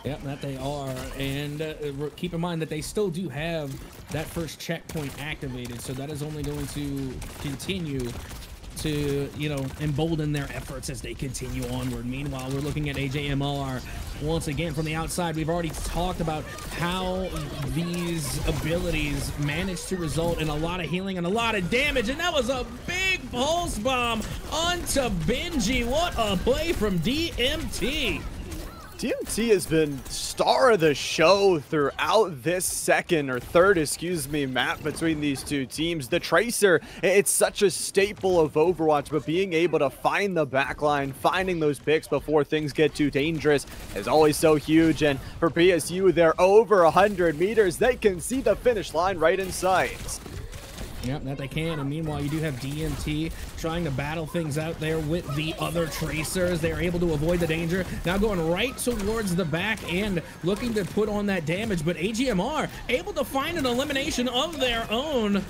Yep, that they are. And keep in mind that they still do have that first checkpoint activated. So that is only going to continue to, embolden their efforts as they continue onward. Meanwhile, we're looking at AJMR once again from the outside. We've already talked about how these abilities manage to result in a lot of healing and a lot of damage. And that was a big pulse bomb onto Benji. What a play from DMT. DMT has been star of the show throughout this third map between these two teams. The Tracer, it's such a staple of Overwatch, but being able to find the backline, finding those picks before things get too dangerous is always so huge. And for PSU, they're over 100 meters. They can see the finish line right in sight. Yep, that they can. And meanwhile, you do have DMT trying to battle things out there with the other Tracers. They are able to avoid the danger. Now going right towards the back end, looking to put on that damage. But AGMR able to find an elimination of their own.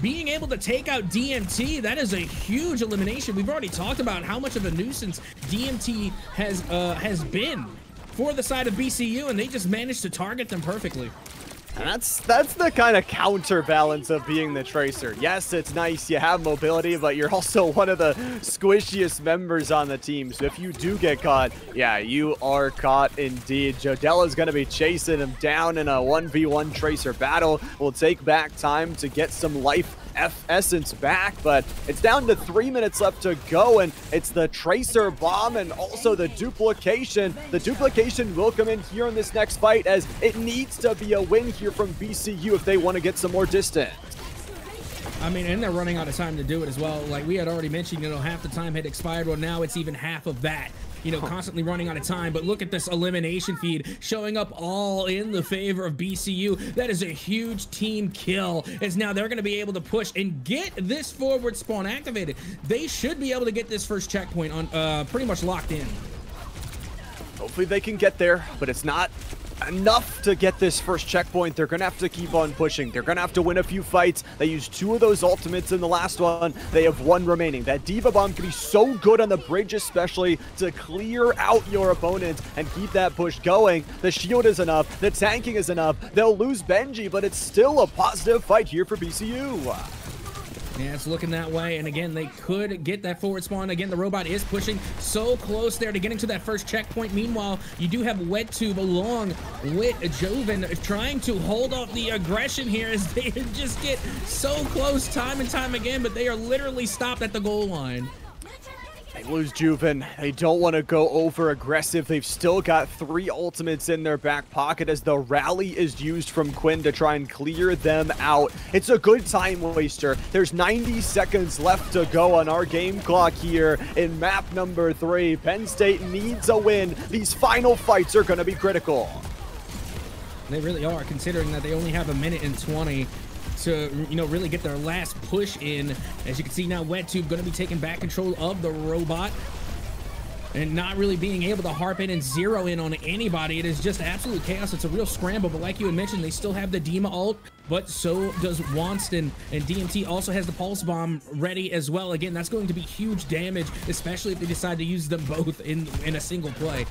Being able to take out DMT, that is a huge elimination. We've already talked about how much of a nuisance DMT has been for the side of BCU, and they just managed to target them perfectly. And that's the kind of counterbalance of being the Tracer. Yes, it's nice you have mobility, but you're also one of the squishiest members on the team. So if you do get caught, yeah, you are caught indeed. Jodella's going to be chasing him down in a 1v1 Tracer battle. Will take back time to get some life essence back, but it's down to 3 minutes left to go, and it's the Tracer bomb and also the duplication. The duplication will come in here in this next fight, as it needs to be a win here from BCU if they want to get some more distance. I mean, and they're running out of time to do it as well. Like we had already mentioned, half the time had expired. Well, now it's even half of that. Constantly running out of time. But look at this elimination feed showing up all in the favor of BCU. That is a huge team kill, as now they're going to be able to push and get this forward spawn activated. They should be able to get this first checkpoint on pretty much locked in. Hopefully they can get there, but it's not enough to get this first checkpoint. They're gonna have to keep on pushing. They're gonna have to win a few fights. They used 2 of those ultimates in the last one. They have 1 remaining. That Diva Bomb can be so good on the bridge, especially to clear out your opponent and keep that push going. The shield is enough. The tanking is enough. They'll lose Benji, but it's still a positive fight here for BCU. Yeah, it's looking that way, and again, they could get that forward spawn. Again, the robot is pushing so close there to getting to that first checkpoint. Meanwhile, you do have WedTube along with Joven trying to hold off the aggression here, as they just get so close time and time again, but they are literally stopped at the goal line. They lose Juven. They don't want to go over aggressive. They've still got 3 ultimates in their back pocket as the rally is used from Quinn to try and clear them out. It's a good time waster. There's 90 seconds left to go on our game clock here in map number 3. Penn State needs a win. These final fights are going to be critical. They really are, considering that they only have 1 minute and 20 to, you know, really get their last push in. As you can see now, WetTube going to be taking back control of the robot and not really being able to harp in and zero in on anybody. It is just absolute chaos. It's a real scramble, but like you had mentioned, they still have the Dima ult, but so does Wonston, and DMT also has the Pulse Bomb ready as well. Again, that's going to be huge damage, especially if they decide to use them both in a single play.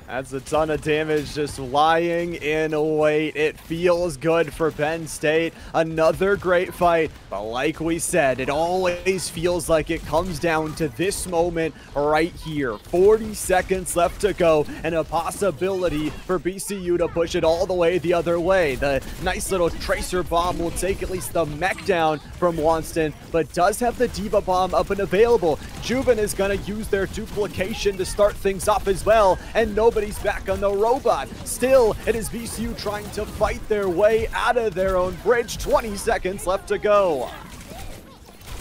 That's a ton of damage just lying in wait. It feels good for Penn State. Another great fight, but like we said, it always feels like it comes down to this moment right here. 40 seconds left to go, and a possibility for BCU to push it all the way the other way. The nice little Tracer Bomb will take at least the mech down from Wonston, but does have the Diva Bomb up and available. Juven is going to use their duplication to start things off as well, and nobody's back on the robot. Still, it is BCU trying to fight their way out of their own bridge. 20 seconds left to go.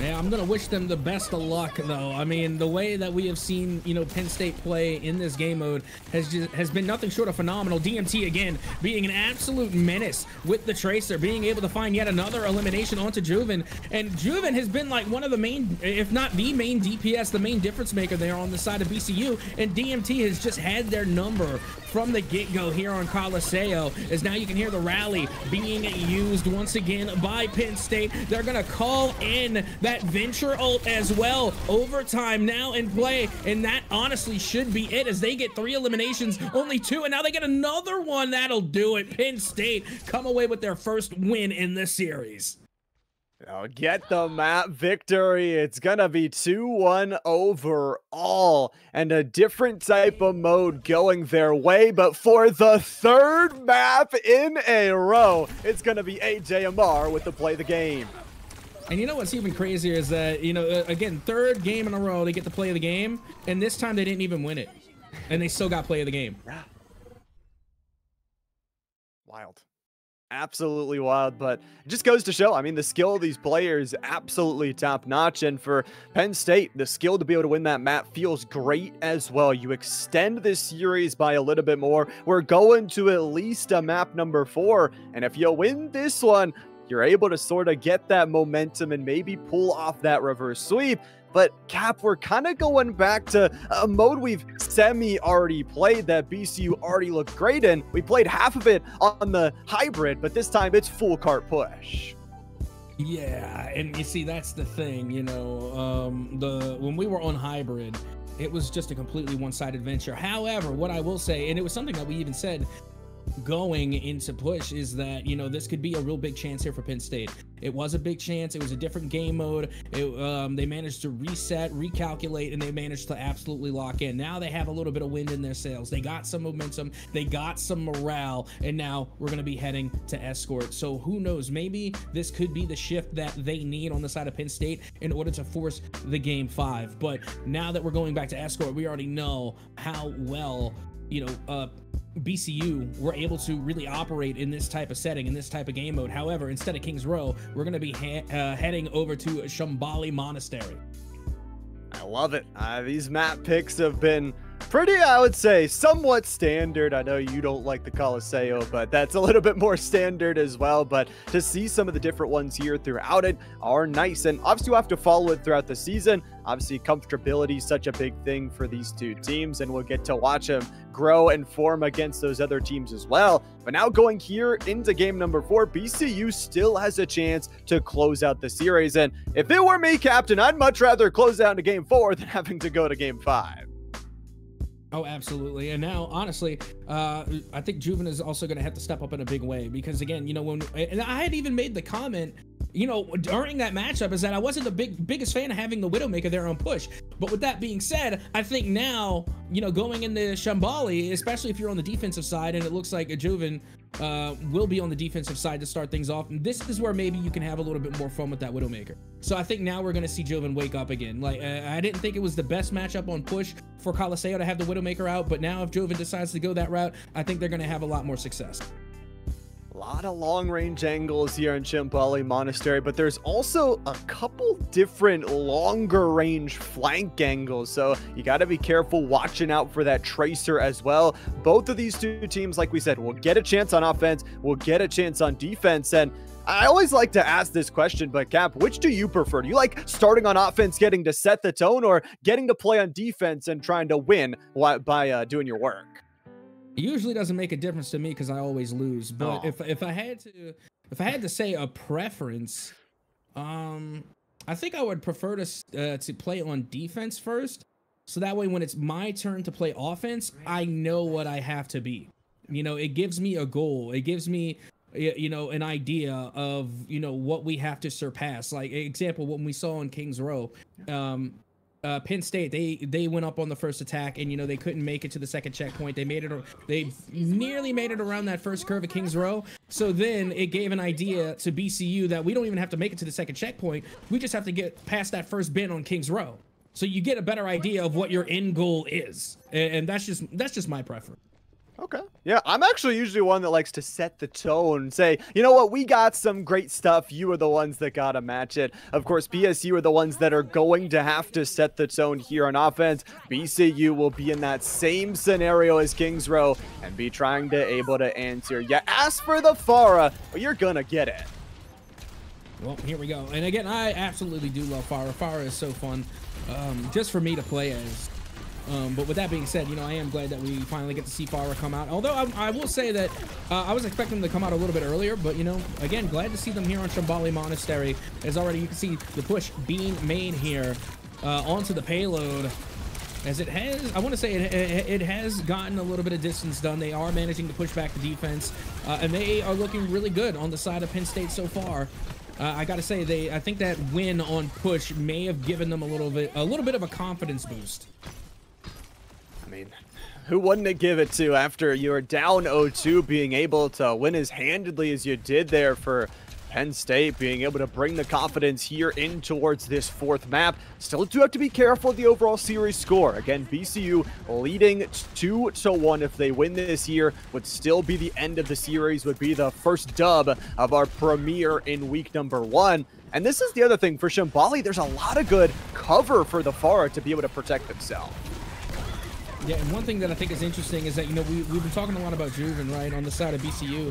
Yeah, I'm going to wish them the best of luck, though. I mean, the way that we have seen, you know, Penn State play in this game mode has been nothing short of phenomenal. DMT, again, being an absolute menace with the Tracer, being able to find yet another elimination onto Juven. And Juven has been like one of the main, if not the main DPS, the main difference maker there on the side of BCU. And DMT has just had their number from the get-go here on Coliseo, as now you can hear the rally being used once again by Penn State. They're going to call in that Venture ult as well. Overtime now in play, and that honestly should be it, as they get 3 eliminations, only 2, and now they get another one. That'll do it. Penn State come away with their first win in this series. Now get the map victory. It's gonna be 2-1 overall, and a different type of mode going their way, but for the 3rd map in a row, it's gonna be AJMR with the play the game. And you know what's even crazier is that, you know, again, 3rd game in a row they get to play the game, and this time they didn't even win it, and they still got play of the game. Yeah. Wild. Absolutely wild, but it just goes to show, I mean, the skill of these players absolutely top notch, and for Penn State, the skill to be able to win that map feels great as well. You extend this series by a little bit more. We're going to at least a map number 4, and if you win this one, you're able to sort of get that momentum and maybe pull off that reverse sweep. But Cap, we're kind of going back to a mode we've already played that BCU already looked great in. We played half of it on the hybrid, but this time it's full cart push. Yeah, and you see, that's the thing, you know, when we were on hybrid, it was just a completely one-sided venture. However, what I will say, and it was something that we even said going into push, is that, you know, this could be a real big chance here for Penn State. It was a big chance. It was a different game mode. They managed to reset, recalculate, and they managed to absolutely lock in. Now they have a little bit of wind in their sails. They got some momentum. They got some morale, and now we're going to be heading to Escort. So who knows? Maybe this could be the shift that they need on the side of Penn State in order to force the game 5. But now that we're going back to Escort, we already know how well, you know, BCU were able to really operate in this type of setting, in this type of game mode. However, instead of Kings Row, we're going to be heading over to Shambhala Monastery. I love it. These map picks have been pretty, I would say, somewhat standard. I know you don't like the Coliseo, but that's a little bit more standard as well. But to see some of the different ones here throughout it are nice. And obviously you have to follow it throughout the season. Obviously comfortability is such a big thing for these two teams, and we'll get to watch them grow and form against those other teams as well. But now going here into game number 4, BCU still has a chance to close out the series. And if it were me, Captain, I'd much rather close out to game 4 than having to go to game 5. Oh, absolutely. And now, honestly, I think Juven is also going to have to step up in a big way, because, again, you know, and I had even made the comment, you know, during that matchup, is that I wasn't the biggest fan of having the Widowmaker there on push. But with that being said, I think now, you know, going into Shambhala, especially if you're on the defensive side, and it looks like a Juven will be on the defensive side to start things off, and this is where maybe you can have a little bit more fun with that Widowmaker. So I think now we're going to see Juven wake up again. Like, I didn't think it was the best matchup on push for Coliseo to have the Widowmaker out, but now if Juven decides to go that route, I think they're going to have a lot more success. lot of long-range angles here in Shambhala Monastery, but there's also a couple different longer-range flank angles, so you got to be careful watching out for that Tracer as well. Both of these two teams, like we said, will get a chance on offense, will get a chance on defense, and I always like to ask this question, but Cap, which do you prefer? Do you like starting on offense, getting to set the tone, or getting to play on defense and trying to win by doing your work? It usually doesn't make a difference to me because I always lose. But if I had to say a preference, I think I would prefer to play on defense first, so that way when it's my turn to play offense, I know what I have to be. You know, it gives me a goal. It gives me, you know, an idea of, you know, what we have to surpass. Like example, when we saw in Kings Row, Penn State, they went up on the first attack, and you know they couldn't make it to the second checkpoint. They nearly made it around that first curve at Kings Row. So then it gave an idea to BCU that we don't even have to make it to the second checkpoint. We just have to get past that first bin on Kings Row. So you get a better idea of what your end goal is, and that's just my preference. Okay. Yeah, I'm actually usually one that likes to set the tone, say, you know what, we got some great stuff. You are the ones that got to match it. Of course, PSU are the ones that are going to have to set the tone here on offense. BCU will be in that same scenario as Kings Row and be trying to able to answer. You ask for the Pharah, but you're going to get it. Well, here we go. And again, I absolutely do love Pharah. Pharah is so fun just for me to play as. But with that being said, you know, I am glad that we finally get to see Pharah come out. Although I will say that I was expecting them to come out a little bit earlier, but, you know, again, glad to see them here on Shambhala Monastery. As already you can see the push being made here onto the payload. As it has, I want to say it has gotten a little bit of distance done. They are managing to push back the defense, and they are looking really good on the side of Penn State so far. I got to say, I think that win on push may have given them a little bit of a confidence boost. I mean, who wouldn't it give it to after you're down 0-2, being able to win as handedly as you did there for Penn State, being able to bring the confidence here in towards this fourth map. Still do have to be careful of the overall series score. Again, BCU leading 2-1. If they win this here, would still be the end of the series, would be the first dub of our premiere in week number 1. And this is the other thing for Shambhala. There's a lot of good cover for the Pharah to be able to protect themselves. Yeah, and one thing that I think is interesting is that, you know, we've been talking a lot about Juven, right, on the side of BCU,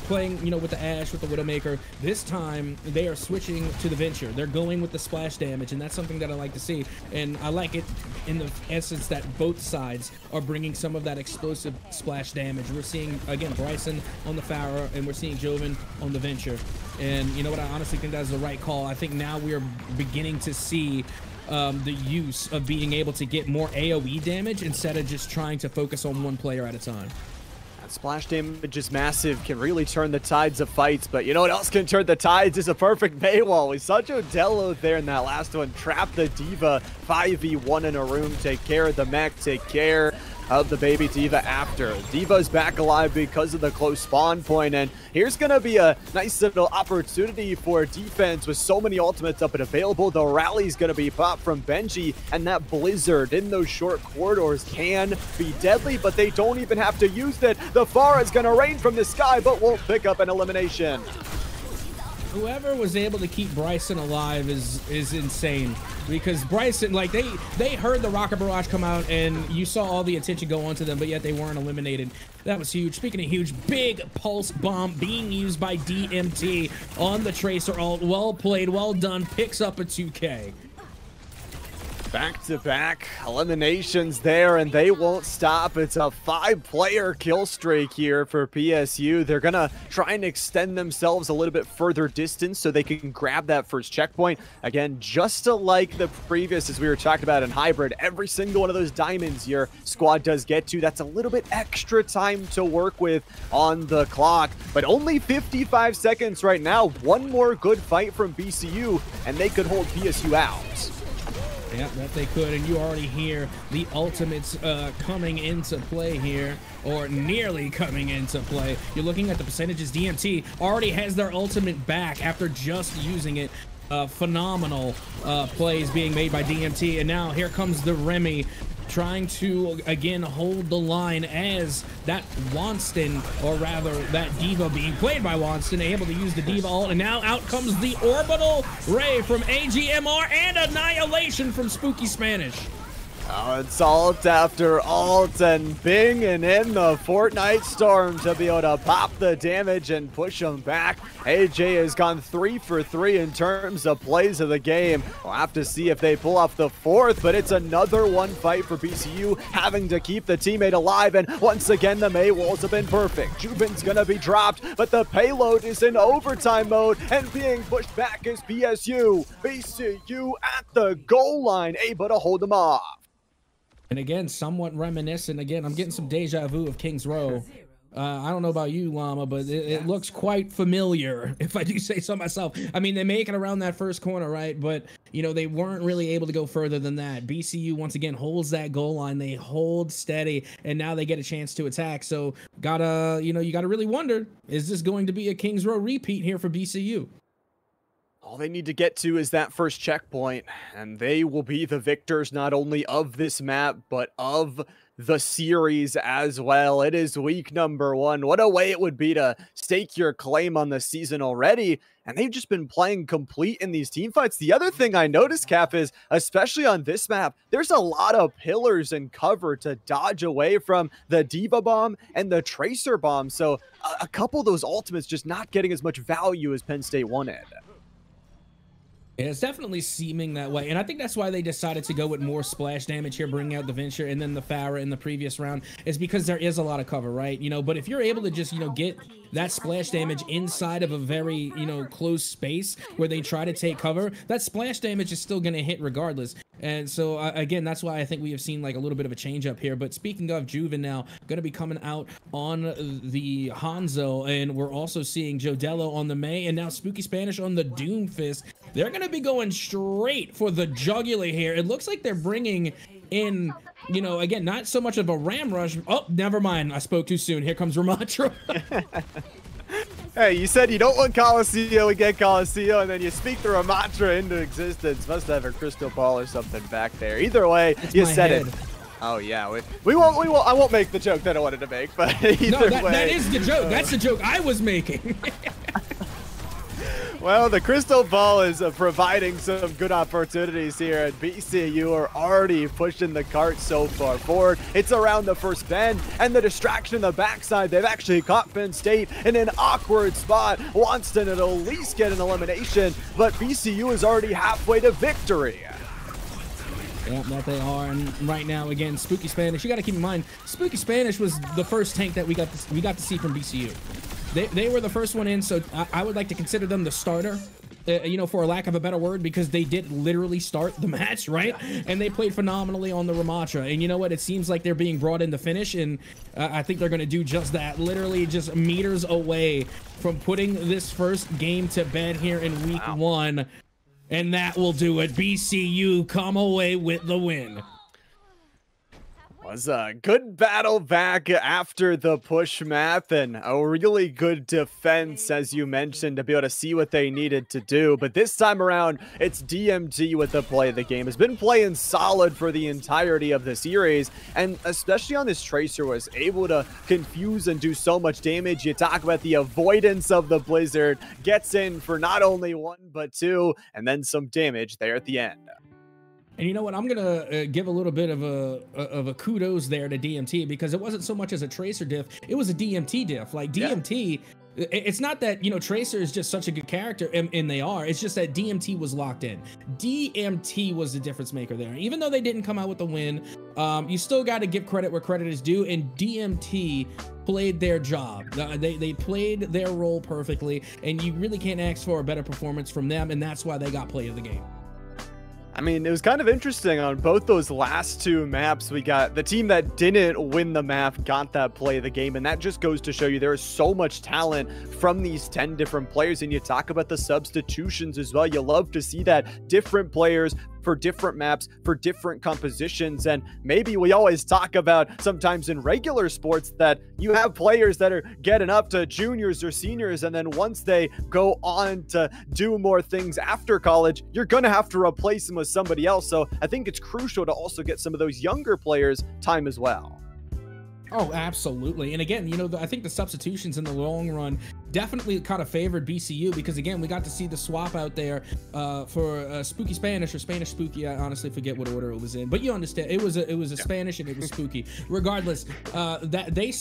playing, you know, with the Ashe, with the Widowmaker. This time, they are switching to the Venture. They're going with the splash damage, and that's something that I like to see. And I like it in the essence that both sides are bringing some of that explosive splash damage. We're seeing, again, Bryson on the Pharah, and we're seeing Joven on the Venture. And you know what, I honestly think that's the right call. I think now we are beginning to see the use of being able to get more AoE damage instead of just trying to focus on one player at a time. That splash damage is massive, can really turn the tides of fights, but you know what else can turn the tides is a perfect Baywall. We saw Jodello there in that last one, trap the D.Va, 5v1 in a room, take care of the mech, take care of the baby D.Va after. D.Va's back alive because of the close spawn point, and here's gonna be a nice little opportunity for defense with so many ultimates up and available. The rally's gonna be popped from Benji, and that blizzard in those short corridors can be deadly, but they don't even have to use it. The Pharah is gonna rain from the sky, but won't pick up an elimination. Whoever was able to keep Bryson alive is insane, because Bryson, like, they heard the rocket barrage come out, and you saw all the attention go onto them, but yet they weren't eliminated. That was huge. Speaking of huge, big pulse bomb being used by DMT on the Tracer ult. Well played, well done. Picks up a 2K. Back-to-back eliminations there, and they won't stop. It's a 5-player kill streak here for PSU. They're gonna try and extend themselves a little bit further distance so they can grab that first checkpoint. Again, just like the previous, as we were talking about in Hybrid, every single one of those diamonds your squad does get to, that's a little bit extra time to work with on the clock. But only 55 seconds right now. One more good fight from BCU, and they could hold PSU out. Yeah, that they could, and you already hear the ultimates coming into play here, or nearly coming into play. You're looking at the percentages. DMT already has their ultimate back after just using it. Phenomenal plays being made by DMT, and now here comes the Remy. trying to, again, hold the line as that Wonston, or rather that D.Va being played by Wonston, able to use the D.Va ult, and now out comes the Orbital Ray from AGMR and Annihilation from Spooky Spanish. Oh, it's alt after alt, and Bing and in the Fortnite Storm to be able to pop the damage and push them back. AJ has gone 3 for 3 in terms of plays of the game. We'll have to see if they pull off the 4th, but it's another one fight for BCU, having to keep the teammate alive, and once again, the Mei walls have been perfect. Juven's gonna be dropped, but the payload is in overtime mode, and being pushed back is BSU. BCU at the goal line, able to hold them off. And again, somewhat reminiscent. Again, I'm getting some deja vu of Kings Row. I don't know about you, Llama, but it looks quite familiar, if I do say so myself. I mean, they make it around that first corner, right? But, you know, they weren't really able to go further than that. BCU, once again, holds that goal line. They hold steady, and now they get a chance to attack. So, gotta, you know, you gotta really wonder, is this going to be a Kings Row repeat here for BCU? All they need to get to is that first checkpoint, and they will be the victors not only of this map, but of the series as well. It is week number 1. What a way it would be to stake your claim on the season already, and they've just been playing complete in these team fights. The other thing I noticed, Cap, is especially on this map, there's a lot of pillars and cover to dodge away from the D.Va bomb and the Tracer bomb, so a couple of those ultimates just not getting as much value as Penn State wanted. It's definitely seeming that way, and I think that's why they decided to go with more splash damage here, bringing out the Venture and then the Farah in the previous round, is because there is a lot of cover, right? You know, but if you're able to just, you know, get that splash damage inside of a very, you know, close space where they try to take cover, that splash damage is still going to hit regardless. And so, again, that's why I think we have seen like a little bit of a change up here. But speaking of, Juven now going to be coming out on the Hanzo, and we're also seeing Jodello on the Mei, and now Spooky Spanish on the Doomfist. They're going to be going straight for the jugular here. It looks like they're bringing in, you know, again, not so much of a ram rush. Oh, never mind. I spoke too soon. Here comes Ramatra. Hey, you said you don't want Coliseum, we get Coliseum, and then you speak the Ramatra into existence. Must have a crystal ball or something back there. Either way, you said it. Oh yeah, we won't. I won't make the joke that I wanted to make, but either way. That is the joke. That's the joke I was making. Well, the crystal ball is providing some good opportunities here, and BCU are already pushing the cart so far forward. It's around the first bend, and the distraction in the backside, they've actually caught Penn State in an awkward spot. Wonston to at least get an elimination, but BCU is already halfway to victory. Yeah, that they are, and right now, again, Spooky Spanish, you got to keep in mind, Spooky Spanish was the first tank that we got to see from BCU. They were the first one in, so I would like to consider them the starter, you know, for lack of a better word, because they did literally start the match, right? And they played phenomenally on the Ramatra. And you know what? It seems like they're being brought in to finish, and I think they're going to do just that. Literally just meters away from putting this first game to bed here in week 1. And that will do it. BCU come away with the win. Was a good battle back after the push map, and a really good defense, as you mentioned, to be able to see what they needed to do. But this time around, it's DMT with the play of the game. Has been playing solid for the entirety of the series, and especially on this Tracer was able to confuse and do so much damage. You talk about the avoidance of the Blizzard, gets in for not only 1 but 2, and then some damage there at the end. And you know what? I'm going to give a little bit of a kudos there to DMT, because it wasn't so much as a Tracer diff. It was a DMT diff. Like DMT, it's not that, you know, Tracer is just such a good character, and they are. It's just that DMT was locked in. DMT was the difference maker there. Even though they didn't come out with the win, you still got to give credit where credit is due, and DMT played their job. They played their role perfectly, and you really can't ask for a better performance from them, and that's why they got play of the game. I mean, it was kind of interesting on both those last 2 maps. We got the team that didn't win the map got that play of the game, and that just goes to show you there is so much talent from these 10 different players. And you talk about the substitutions as well. You love to see that different players for different maps, for different compositions. And maybe we always talk about sometimes in regular sports that you have players that are getting up to juniors or seniors, and then once they go on to do more things after college, you're going to have to replace them with somebody else. So I think it's crucial to also get some of those younger players time as well. Oh, absolutely. And again, you know, I think the substitutions in the long run definitely kind of favored BCU because, again, we got to see the swap out there for Spooky Spanish or Spanish Spooky. I honestly forget what order it was in, but you understand. It was a Spanish and it was Spooky. Regardless, that they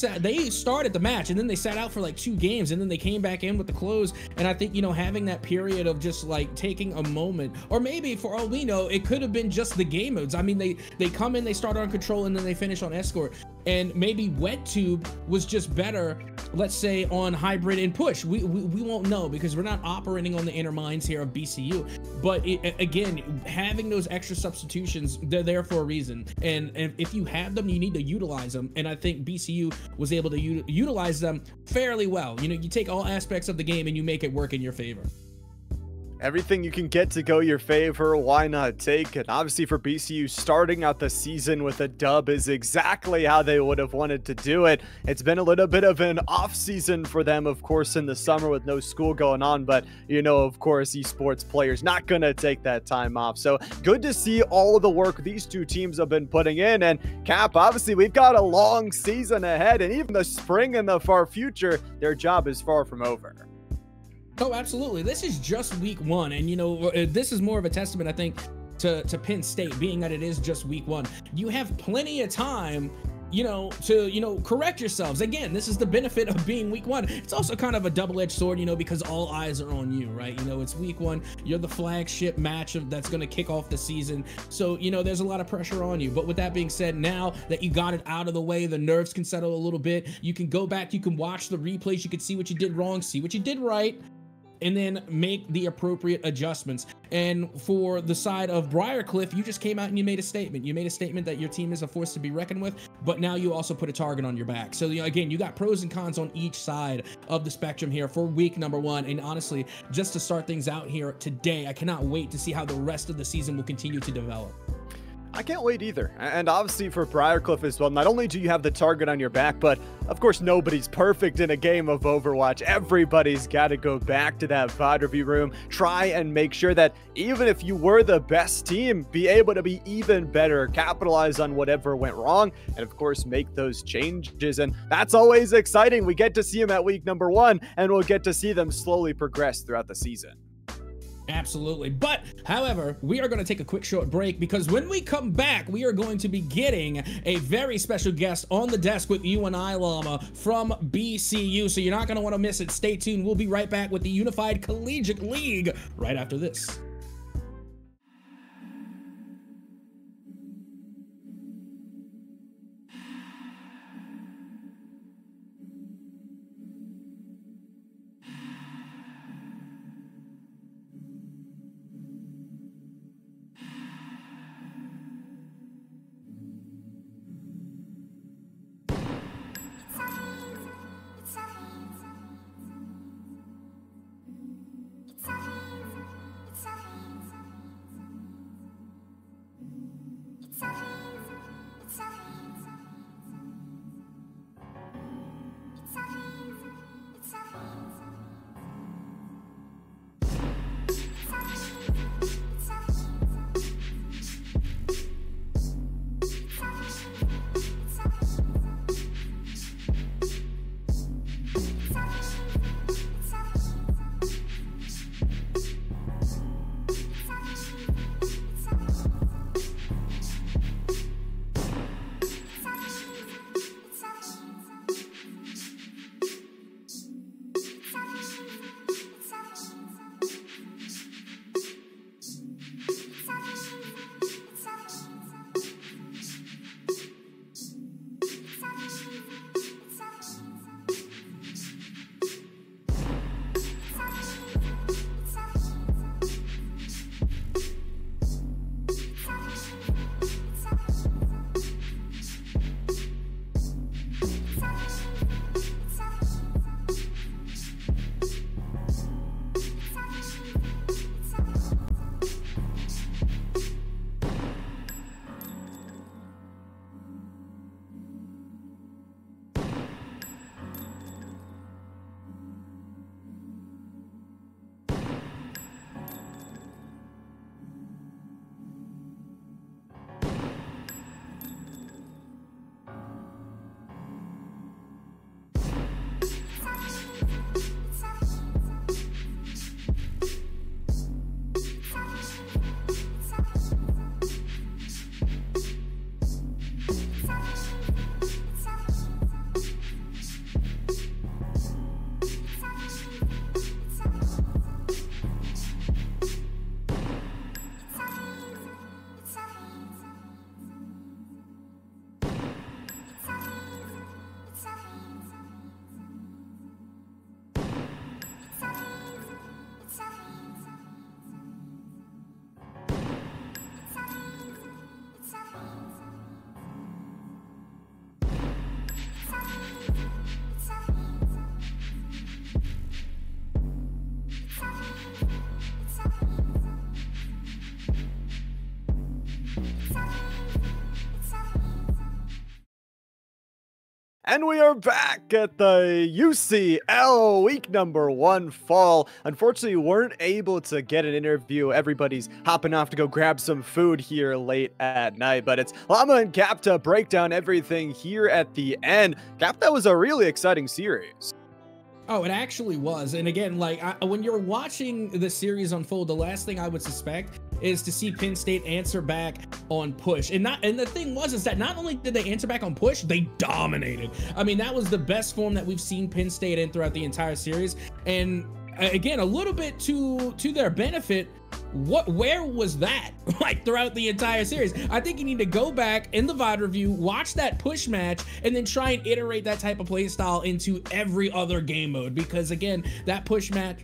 started the match and then they sat out for like 2 games and then they came back in with the close. And I think, you know, having that period of just like taking a moment, or maybe for all we know, it could have been just the game modes. I mean, they come in, they start on control, and then they finish on escort. And maybe Wet Tube was just better, let's say, on hybrid and push. We won't know because we're not operating on the inner minds here of BCU. But again, having those extra substitutions, they're there for a reason. And if you have them, you need to utilize them. And I think BCU was able to utilize them fairly well. You know, you take all aspects of the game and you make it work in your favor. Everything you can get to go your favor, why not take it? Obviously for BCU, starting out the season with a dub is exactly how they would have wanted to do it. It's been a little bit of an off season for them, of course, in the summer with no school going on, but you know, of course, esports players not gonna take that time off. So good to see all of the work these two teams have been putting in. And Cap, obviously we've got a long season ahead, and even the spring in the far future, their job is far from over. Oh, absolutely. This is just week 1. And, you know, this is more of a testament, I think, to Penn State, being that it is just week 1. You have plenty of time, you know, to, you know, correct yourselves. Again, this is the benefit of being week 1. It's also kind of a double-edged sword, you know, because all eyes are on you, right? You know, it's week 1. You're the flagship match that's going to kick off the season. So, you know, there's a lot of pressure on you. But with that being said, now that you got it out of the way, the nerves can settle a little bit. You can go back, you can watch the replays, you can see what you did wrong, see what you did right, and then make the appropriate adjustments. And for the side of Briar, you just came out and you made a statement. You made a statement that your team is a force to be reckoned with, but now you also put a target on your back. So, you know, again, you got pros and cons on each side of the spectrum here for week number 1. And honestly, just to start things out here today, I cannot wait to see how the rest of the season will continue to develop. I can't wait either. And obviously for Briarcliff as well, not only do you have the target on your back, but of course nobody's perfect in a game of Overwatch. Everybody's got to go back to that VOD review room, try and make sure that even if you were the best team, be able to be even better, capitalize on whatever went wrong, and of course make those changes. And that's always exciting. We get to see them at week number 1, and we'll get to see them slowly progress throughout the season. Absolutely. But, however, we are going to take a quick short break because when we come back, we are going to be getting a very special guest on the desk with you and I, Llama, from BCU. So you're not going to want to miss it. Stay tuned. We'll be right back with the Unified Collegiate League right after this. And we are back at the UCL week number 1 fall. Unfortunately, we weren't able to get an interview. Everybody's hopping off to go grab some food here late at night. But it's Llama and Cap to break down everything here at the end. Cap, that was a really exciting series. Oh, it actually was. And again, like when you're watching the series unfold, the last thing I would suspect is to see Penn State answer back on push. And the thing was is that not only did they answer back on push, they dominated. I mean, that was the best form that we've seen Penn State in throughout the entire series. And again, a little bit to their benefit, where was that like throughout the entire series? I think you need to go back in the VOD review, watch that push match, and then try and iterate that type of play style into every other game mode, because again, that push match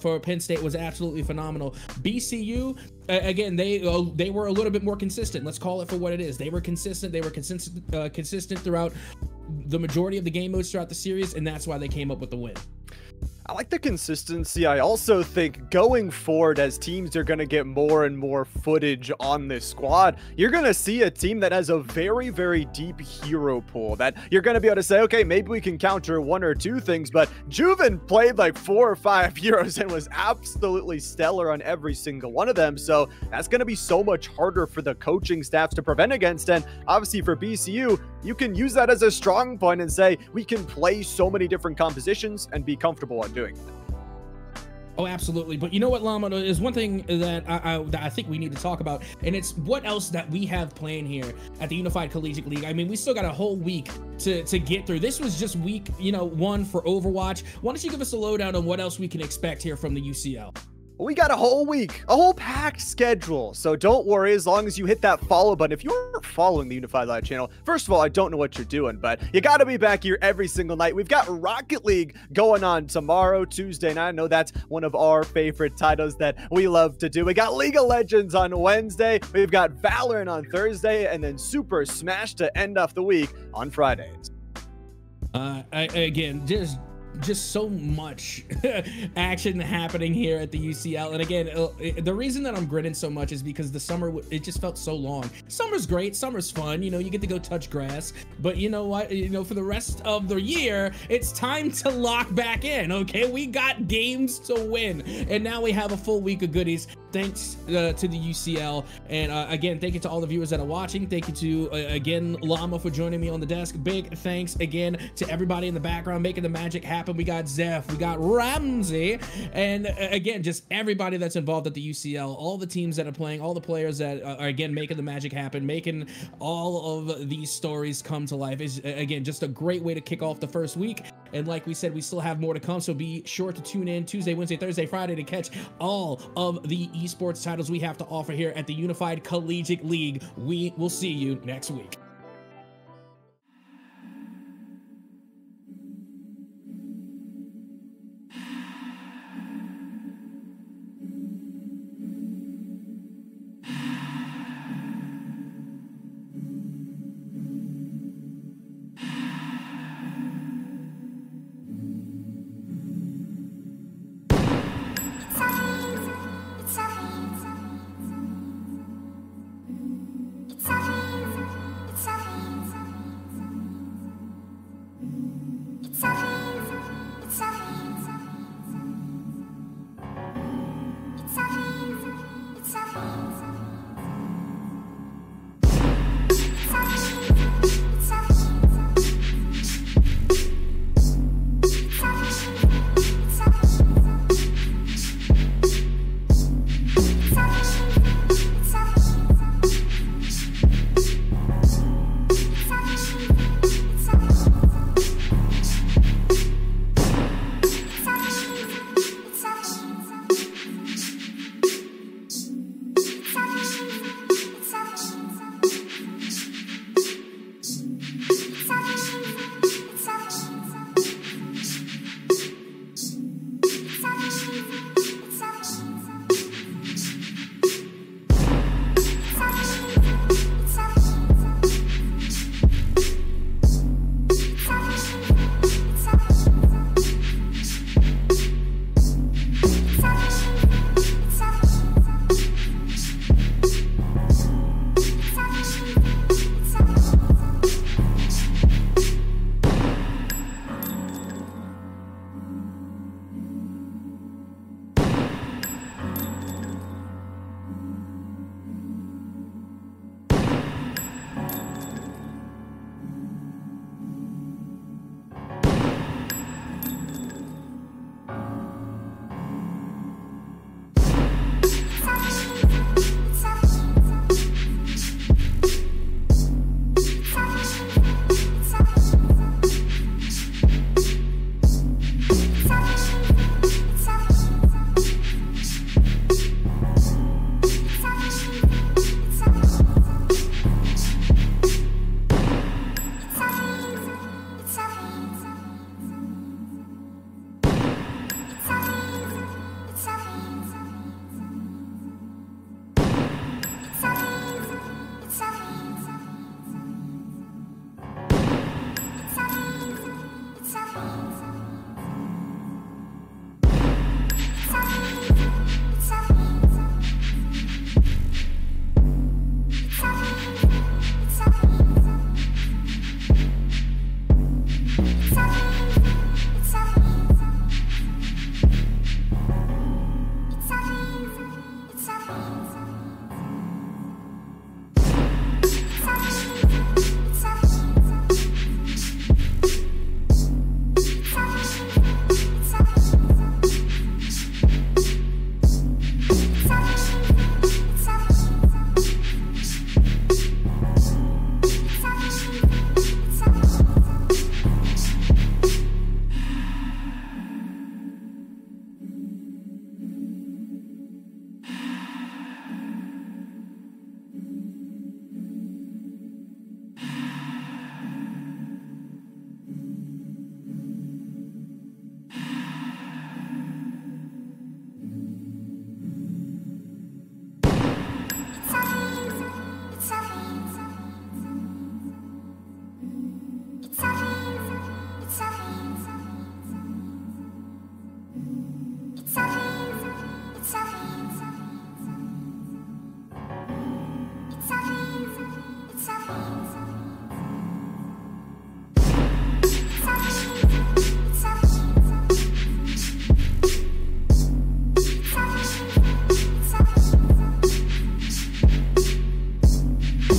for Penn State was absolutely phenomenal. BCU, again, they were a little bit more consistent. Let's call it for what it is. They were consistent. They were consistent throughout the majority of the game modes throughout the series, and that's why they came up with the win. I like the consistency. I also think going forward, as teams are going to get more and more footage on this squad, you're going to see a team that has a very, very deep hero pool that you're going to be able to say, okay, maybe we can counter 1 or 2 things, but Juven played like 4 or 5 heroes and was absolutely stellar on every single one of them. So that's going to be so much harder for the coaching staffs to prevent against. And obviously for BCU, you can use that as a strong point and say, we can play so many different compositions and be comfortable on doing it. Oh, absolutely. But you know what, Llama, is one thing that I think we need to talk about, and it's what else that we have playing here at the Unified Collegiate League. I mean, we still got a whole week to get through. This was just week, 1 for Overwatch. Why don't you give us a lowdown on what else we can expect here from the UCL? We got a whole week, a whole packed schedule. So don't worry, as long as you hit that follow button. If you're following the Unified Live channel, first of all, I don't know what you're doing, but you got to be back here every single night. We've got Rocket League going on tomorrow, Tuesday night. I know that's one of our favorite titles that we love to do. We got League of Legends on Wednesday. We've got Valorant on Thursday, and then Super Smash to end off the week on Fridays. Again, just so much action happening here at the UCL. And again, the reason that I'm grinning so much is because the summer, it just felt so long. Summer's great, summer's fun, you get to go touch grass, but you know what, for the rest of the year, it's time to lock back in. Okay, we got games to win, and now we have a full week of goodies thanks to the UCL. And again, thank you to all the viewers that are watching. Thank you to again Llama for joining me on the desk. Big thanks again to everybody in the background making the magic happen. We got Zeph, we got Ramsey, and again, just everybody that's involved at the UCL, all the teams that are playing, all the players that are again making the magic happen, making all of these stories come to life. Is again just a great way to kick off the first week. And like we said, we still have more to come, so be sure to tune in Tuesday, Wednesday, Thursday, Friday to catch all of the esports titles we have to offer here at the Unified Collegiate League. We will see you next week.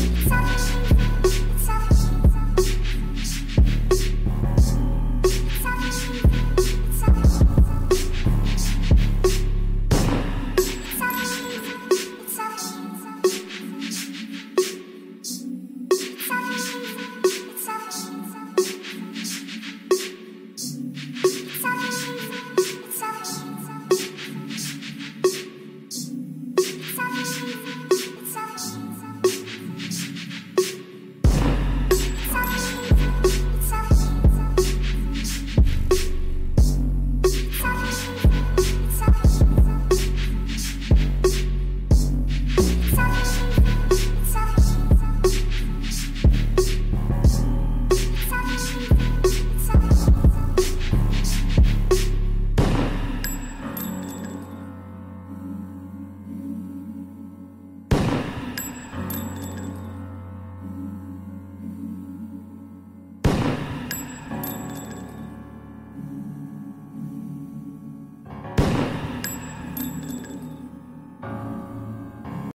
Fight.